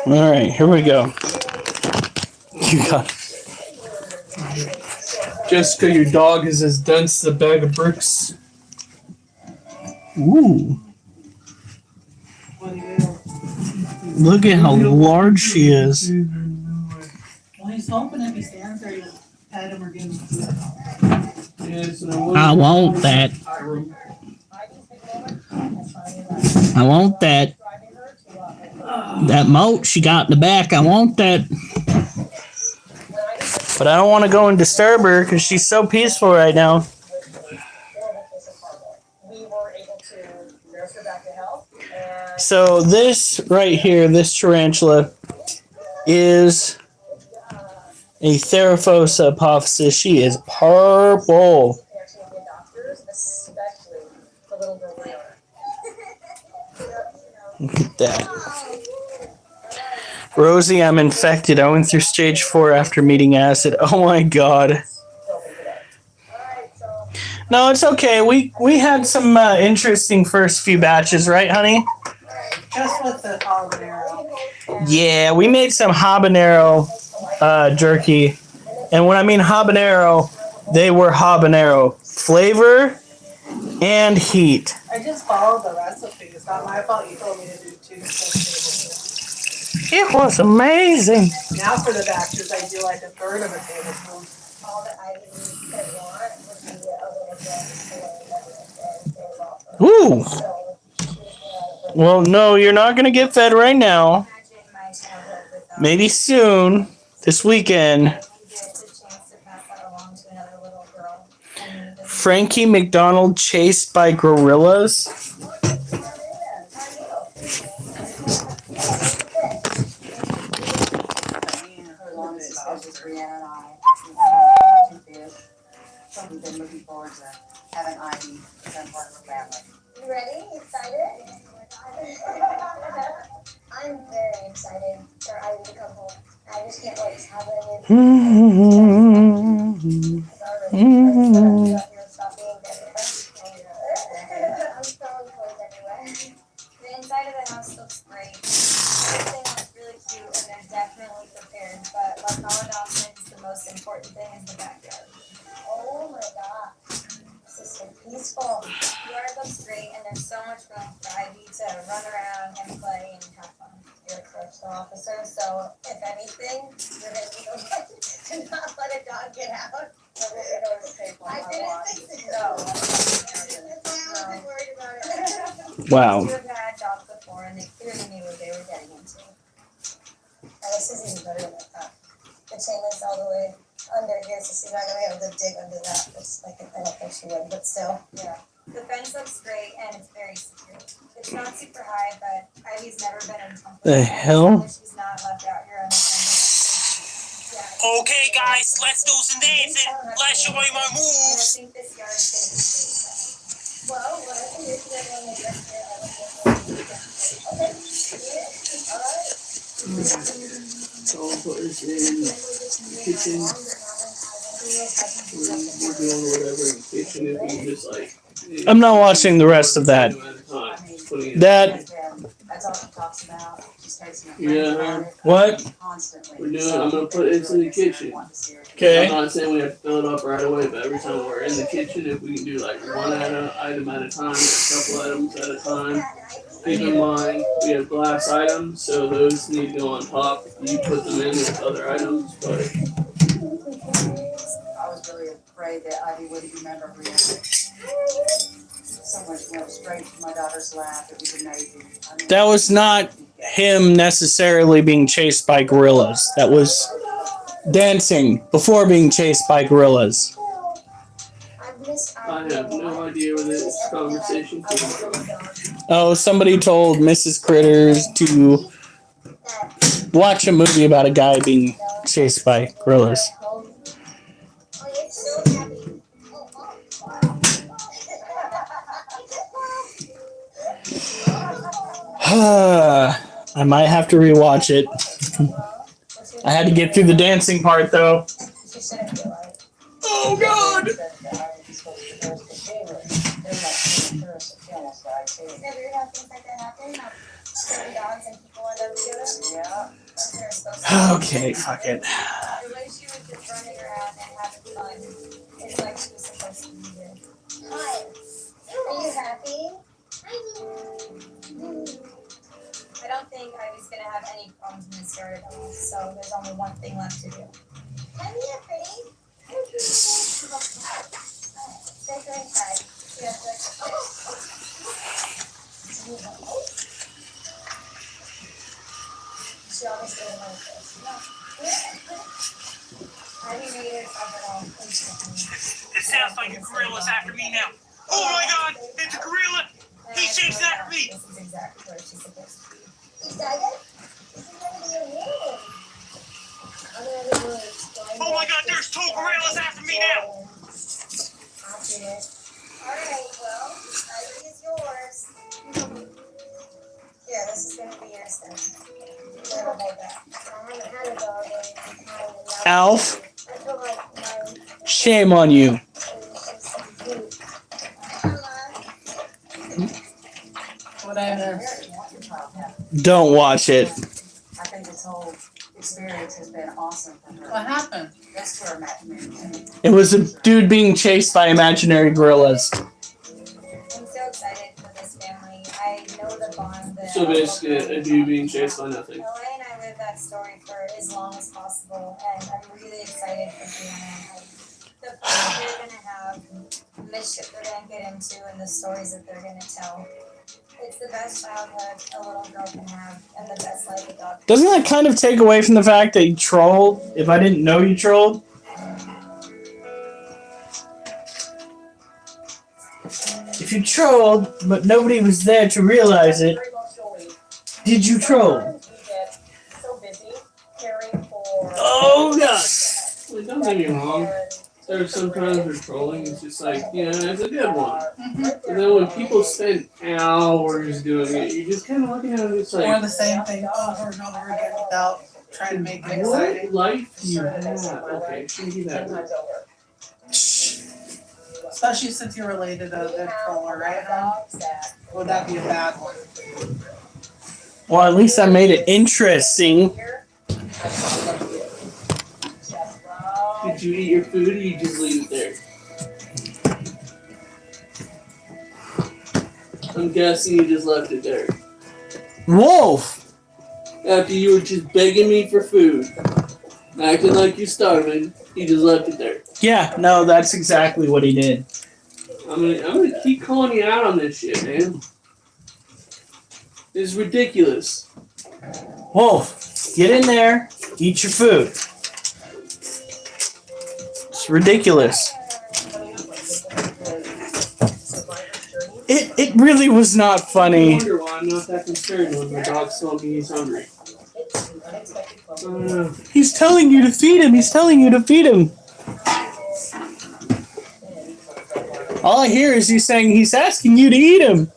All right, here we go. You got Jessica, your dog is as dense as a bag of bricks. Ooh. What do you do? Look at how large she is. Well, he's hoping if he stands there, you'll pet him or give him food. I want that. I want that. That moat she got in the back. I want that. But I don't want to go and disturb her because she's so peaceful right now. So this right here, this tarantula, is a Theraphosa apophysis. She is purple. Look at that. Rosie, I'm infected. I went through stage 4 after meeting acid. Oh my god. No, it's okay. We had some interesting first few batches, right, honey? Just with the habanero. Yeah, we made some habanero jerky. And when I mean habanero, they were habanero. Flavor and heat. I just followed the recipe. It's not my fault. You told me to do 2 tablespoons. It was amazing. Now for the batches, I do like 1/3 of a tablespoon. All that I could want would be a little bit. Ooh. Well, no, you're not going to get fed right now. Maybe soon. This weekend. Frankie McDonald chased by gorillas. We've been looking forward to having Ivy become part of the family. You ready? Excited? I'm very excited for Ivy to come home. I just can't wait to have it. I'm throwing toys everywhere. The inside of the house looks great. Everything looks really cute and they're definitely prepared. But like all adoptions, the most important thing is the backyard. Oh my god. This is so peaceful. The yard looks great and there's so much room for Ivy to run around and play and have fun. You're a correctional officer, so if anything, you're going to be the one to not let a dog get out. I didn't think so. That's why I wasn't worried about it. Wow. You have had dogs before and they clearly knew what they were getting into. And this is even better than I thought. The chain links all the way under here, so she's not gonna be able to dig under that. It's like I don't think she would, but still. Yeah. The fence looks great and it's very secure. It's not super high, but Ivy's never been uncomfortable. The hell? She's not left out here unattended. Okay, guys, let's do some dancing. Let's show you my I moves. think this yard's gonna be safe. Well, what I can do is get on the rest of So I'll put this in the kitchen. We're doing whatever in the kitchen if we just like. I'm not watching the rest of that. That. That's all she talks about. She's texting her Yeah. friends about it What? constantly. We're doing. I'm gonna put it in the kitchen. I'm Okay. not saying we have to fill it up right away, but every time we're in the kitchen, if we can do like one item at a time, or a couple items at a time. Keep in mind, we have glass items, so those need to go on top. You put them in with other items, but I was really afraid that Ivy wouldn't remember her. So much went straight to my daughter's lap. It was amazing. I mean, That was not him necessarily being chased by gorillas. That was dancing before being chased by gorillas. I have no idea where this conversation came from. Oh, somebody told Mrs. Critters to watch a movie about a guy being chased by gorillas. I might have to rewatch it. I had to get through the dancing part though. Oh God! Okay, fuck it. The way she was just running around and having fun is like she was supposed to be here. Hi. Are you happy? I I don't think Ivy's gonna have any problems in this yard at all, so there's only one thing left to do. Come here, pretty. Take her inside. She has to She always does like this. Ivy made herself at all. It sounds like a gorilla's after me now. Oh my god, it's a gorilla! He's chasing after me! This is exactly where she's supposed to be. Excited? This is gonna be amazing. Oh my god, there's 2 gorillas after me now! After this. Alright, well, Ivy is yours. Yeah, this is gonna be yours then. Better hold that. I haven't had a dog in Alf, I feel like my shame on you. Whatever. Don't watch it. I think this whole experience has been awesome for her. What happened? That's to her imagination. It was a dude being chased by imaginary gorillas. I'm so excited for this family. I know the bond that So basically, a dude being chased by nothing. LA and I lived that story for as long as possible, and I'm really excited for Brianna. The fun they're gonna have, the mischief they're gonna get into, and the stories that they're gonna tell. It's the best childhood a little girl can have, and the best life a dog can Doesn't that kind of take away from the fact that you trolled? If I didn't know you trolled? If you trolled, but nobody was there to realize it, did you troll? So busy caring for. Oh, God. Like, don't get me wrong. There's sometimes we're trolling, it's just like, yeah, it's a good one. But then when people spend hours doing it, you're just kind of looking at it, it's Or like, the same thing over and over again without trying to make it what exciting. life do you have? Okay, shouldn't be that way. Especially since you're related to the troller, right? Would that be a bad one? Well, at least I made it interesting. Did you eat your food or you just leave it there? I'm guessing you just left it there. Wolf! After you were just begging me for food, acting like you're starving, you just left it there. Yeah, no, that's exactly what he did. I'm gonna keep calling you out on this shit, man. This is ridiculous. Wolf, get in there, eat your food. It's ridiculous. It really was not I funny. wonder why I'm not that concerned when my dog's telling me he's hungry. He's telling you to feed him. He's telling you to feed him. All I hear is you saying he's asking you to eat him.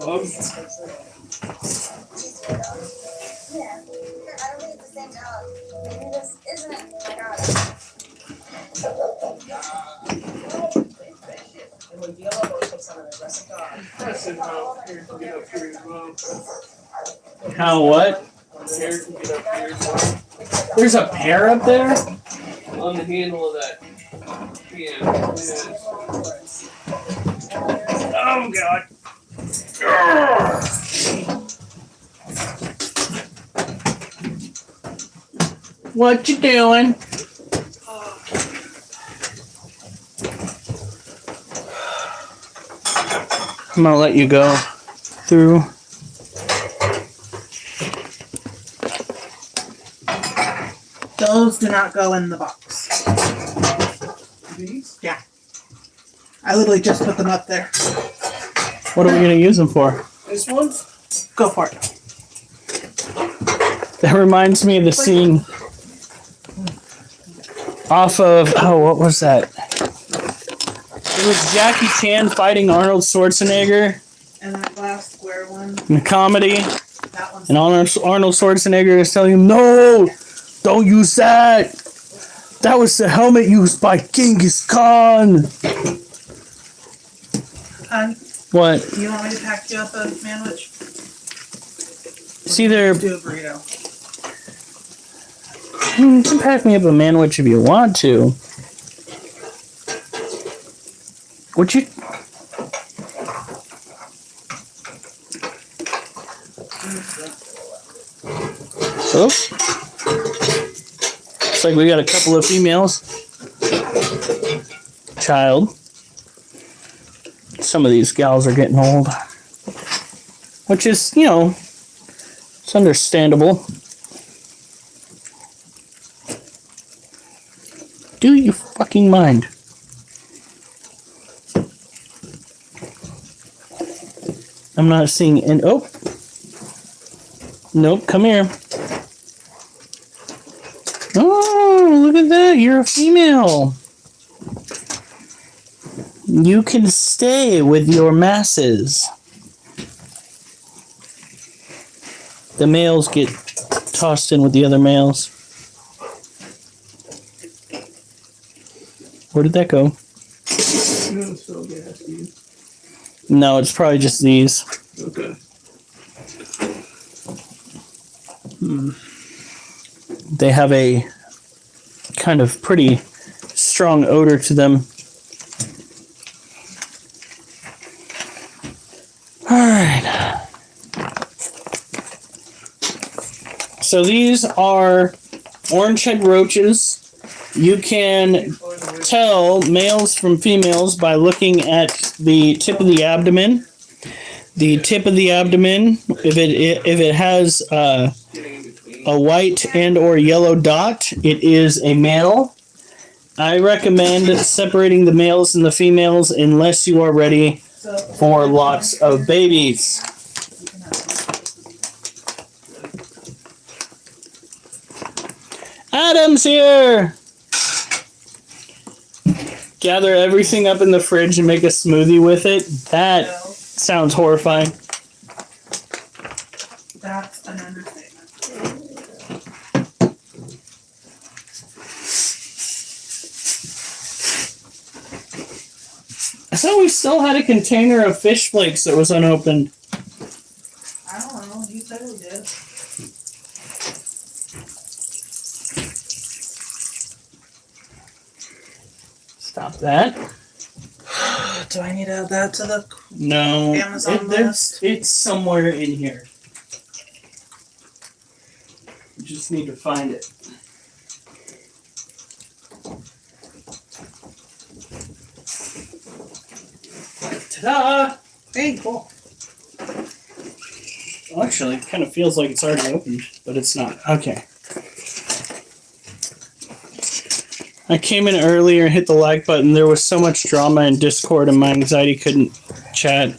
Um, Yeah. I don't think it's the same dog. Maybe this isn't it. Oh my god. Preston, how hair can get up here as well. How what? Hair can get up here as well. There's a pear up there? On the handle of that. Yeah. Oh, God. What you doing? I'm gonna let you go through. Those do not go in the box. These? Yeah. I literally just put them up there. What are we gonna use them for? This one? Go for it. That reminds me of the scene off of, oh, what was that? It was Jackie Chan fighting Arnold Schwarzenegger And that glass square one, in a comedy. that one's And Arnold Schwarzenegger is telling him, no, don't use that. That was the helmet used by Genghis Khan. Hun, What? do you want me to pack you up a sandwich? It's either, Do a burrito. you can pack me up a manwich if you want to. Would you? Oh. Looks like we got a couple of females. Child. Some of these gals are getting old. Which is, you know, it's understandable. Do you fucking mind? I'm not seeing any. Oh. Nope, come here. Oh, look at that. You're a female. You can stay with your masses. The males get tossed in with the other males. Where did that go? No, it's probably just these. Okay. They have a kind of pretty strong odor to them. Alright. So these are orange-head roaches. You can tell males from females by looking at the tip of the abdomen. The tip of the abdomen, if it has a white and or yellow dot, it is a male. I recommend separating the males and the females unless you are ready for lots of babies. Adam's here! Gather everything up in the fridge and make a smoothie with it. That sounds horrifying. That's an understatement. I thought we still had a container of fish flakes that was unopened. I don't know. You said we did. Stop that. Do I need to add that to the No, Amazon list? it's somewhere in here. You just need to find it. Ta-da! Hey, cool. Well, actually, it kind of feels like it's already opened, but it's not. Okay. I came in earlier and hit the like button. There was so much drama in Discord and my anxiety couldn't chat.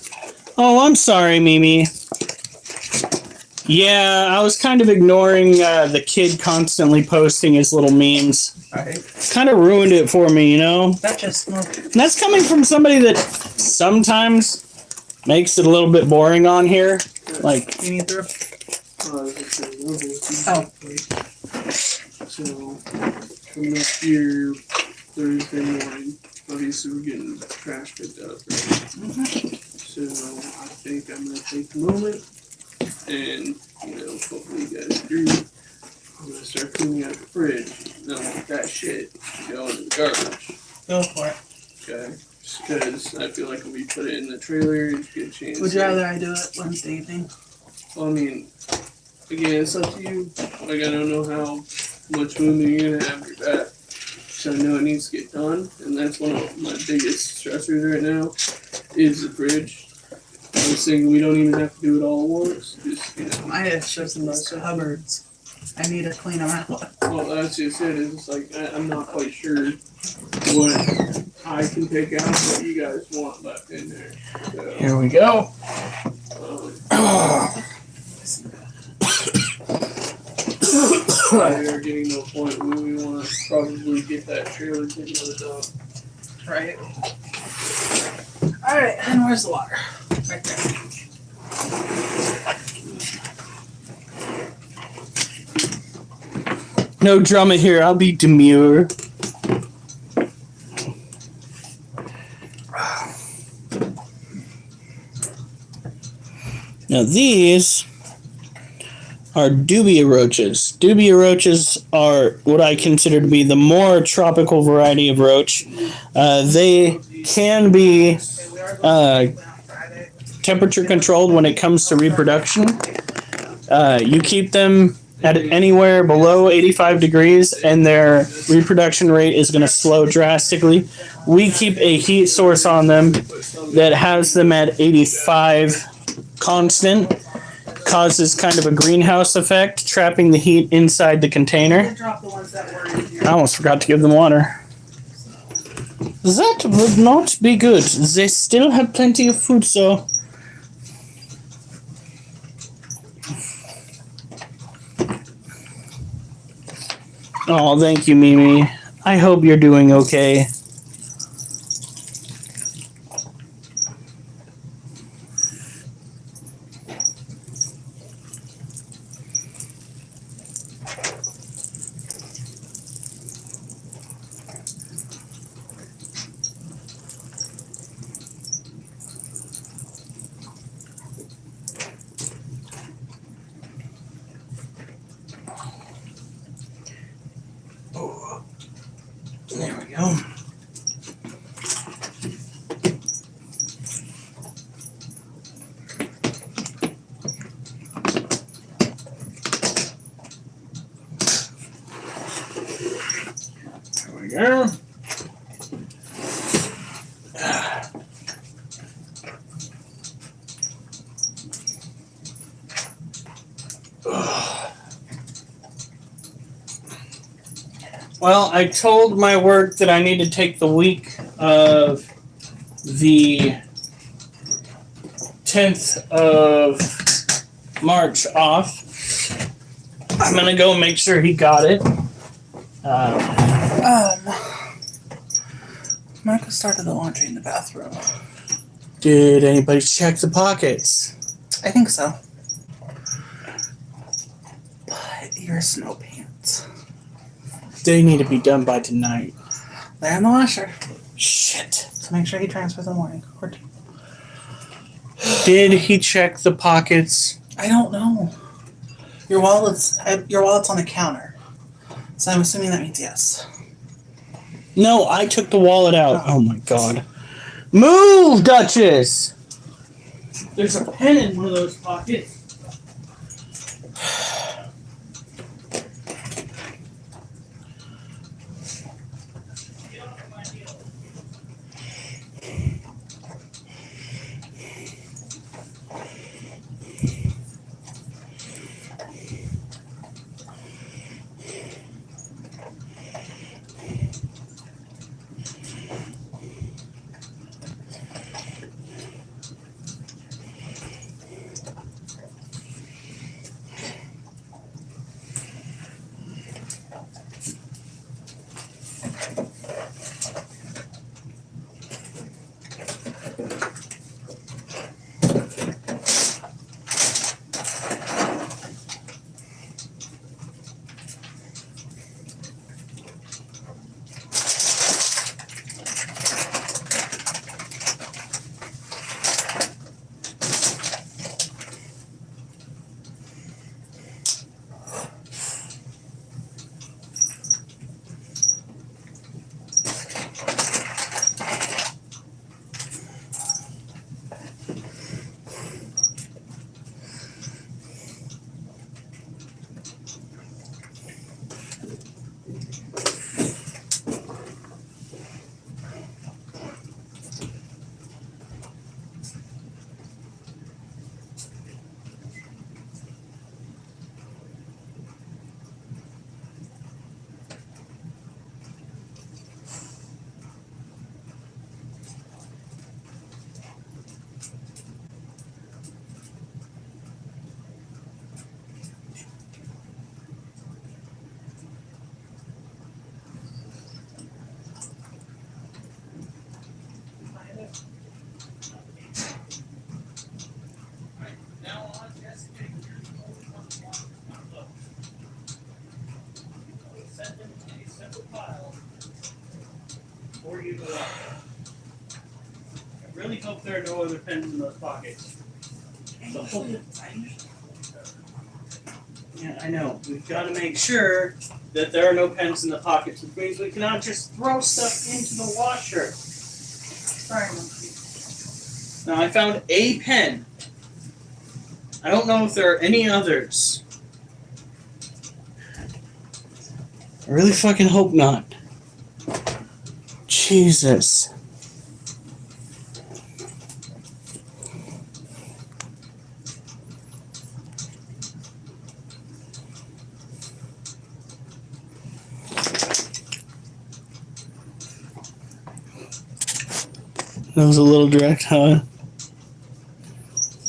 Oh, I'm sorry, Mimi. Yeah, I was kind of ignoring the kid constantly posting his little memes. Right. Kind of ruined it for me, you know? That just And that's coming from somebody that sometimes makes it a little bit boring on here. Like, you need to. Oh. So, coming up here Thursday morning, obviously we're getting trash picked up, right? So, I think I'm going to take a moment and, hopefully you guys agree. I'm going to start cleaning out the fridge. And I want that shit to go in the garbage. Go for it. Okay? Just because I feel like if we put it in the trailer, it's a good chance. Would you rather I do it Wednesday evening? Well, I mean, again, it's up to you. Like, I don't know how much movement you're going to have your back. So I know it needs to get done. And that's one of my biggest stressors right now is the fridge. I was thinking we don't even have to do it all at once. Just, My issues in those cupboards. I need to clean them out. Well, that's just it. It's just like, I'm not quite sure what I can pick out, what you guys want left in there. So, here we go. We are getting to a point where we want to probably get that trailer taken to the dump. Right. Alright, and where's the water? Right there. No drama here. I'll be demure. Now these are dubia roaches. Dubia roaches are what I consider to be the more tropical variety of roach. They can be temperature controlled when it comes to reproduction. You keep them at anywhere below 85 degrees, and their reproduction rate is going to slow drastically. We keep a heat source on them that has them at 85 constant. Causes kind of a greenhouse effect, trapping the heat inside the container. I almost forgot to give them water. That would not be good. They still have plenty of food, so. Oh, thank you, Mimi. I hope you're doing okay. There we go. There we go. Well, I told my work that I need to take the week of the 10th of March off. I'm going to go make sure he got it. Michael started the laundry in the bathroom. Did anybody check the pockets? I think so. But your snow pants. They need to be done by tonight. They're in the washer. Shit. So make sure he transfers in the morning. Did he check the pockets? I don't know. Your wallet's on the counter. So I'm assuming that means yes. No, I took the wallet out. Oh my god. Move, Duchess! There's a pen in one of those pockets. I really hope there are no other pens in those pockets. Yeah, I know. We've got to make sure that there are no pens in the pockets, which means we cannot just throw stuff into the washer. Sorry, Monkey. Now, I found a pen. I don't know if there are any others. I really fucking hope not. Jesus. That was a little direct, huh?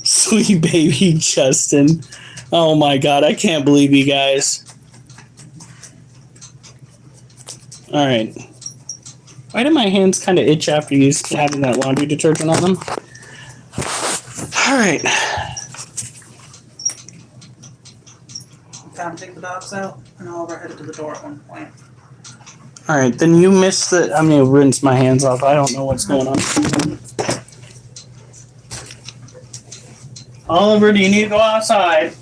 Sweet baby Justin. Oh my god, I can't believe you guys. Alright. Why do my hands kind of itch after having that laundry detergent on them? Alright. Time to take the dogs out, and Oliver headed to the door at one point. Alright, then you missed the... I'm going to rinse my hands off. I don't know what's going on. Oliver, do you need to go outside?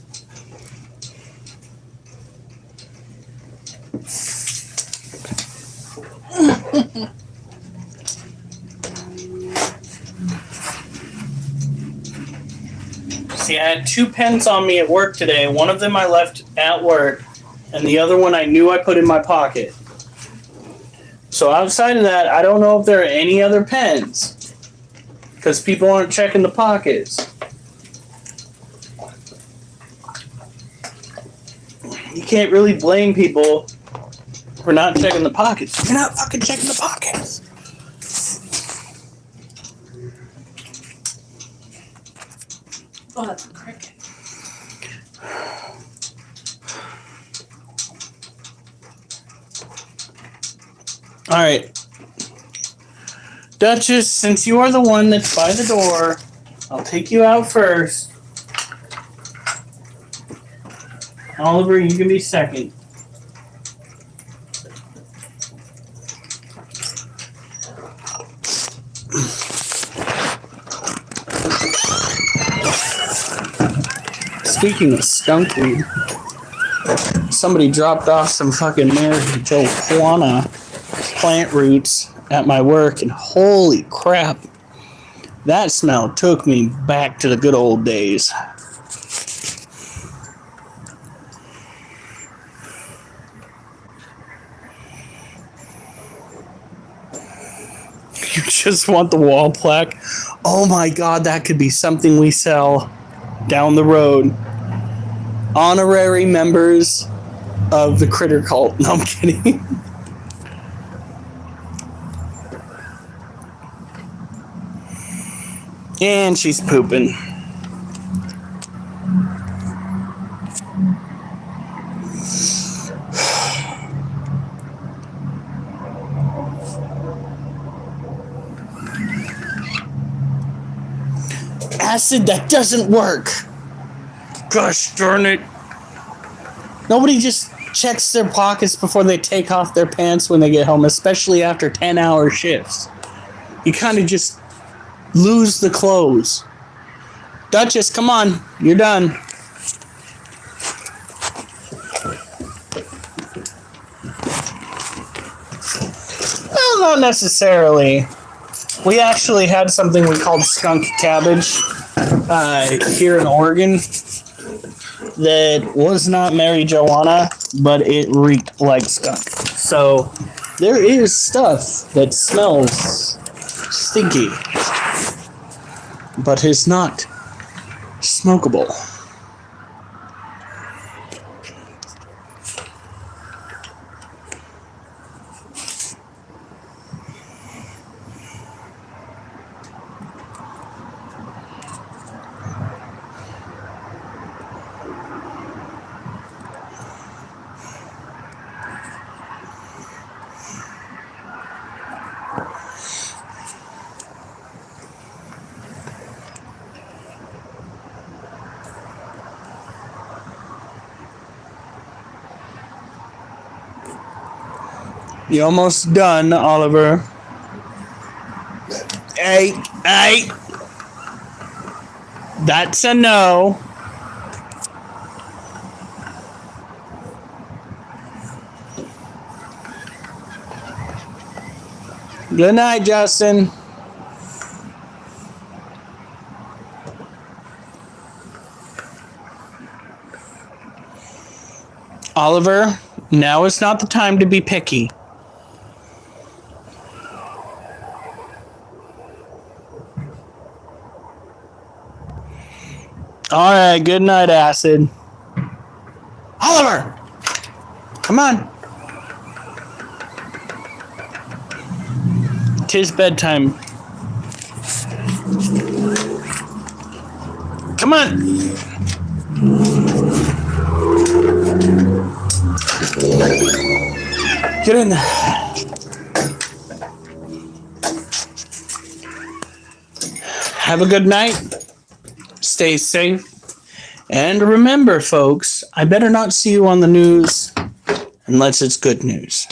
See, I had 2 pens on me at work today. One of them I left at work, and the other one I knew I put in my pocket. So outside of that, I don't know if there are any other pens, because people aren't checking the pockets. You can't really blame people for not checking the pockets. You're not fucking checking the pockets. Oh, that's a cricket. Alright. Duchess, since you are the one that's by the door, I'll take you out first. Oliver, you can be second. Speaking of skunk weed, somebody dropped off some fucking marijuana plant roots at my work, and holy crap, that smell took me back to the good old days. You just want the wall plaque? Oh my god, that could be something we sell down the road. Honorary members of the critter cult. No, I'm kidding. And she's pooping. Acid that doesn't work. Gosh darn it. Nobody just checks their pockets before they take off their pants when they get home, especially after 10-hour shifts. You kind of just lose the clothes. Duchess, come on. You're done. Well, not necessarily. We actually had something we called skunk cabbage here in Oregon that was not marijuana, but it reeked like skunk. So there is stuff that smells stinky, but is not smokable. You're almost done, Oliver. Hey. That's a no. Good night, Justin. Oliver, Now is not the time to be picky. All right, good night, Acid. Oliver! Come on. 'Tis bedtime. Come on. Get in there. Have a good night. Stay safe. And remember, folks, I better not see you on the news unless it's good news.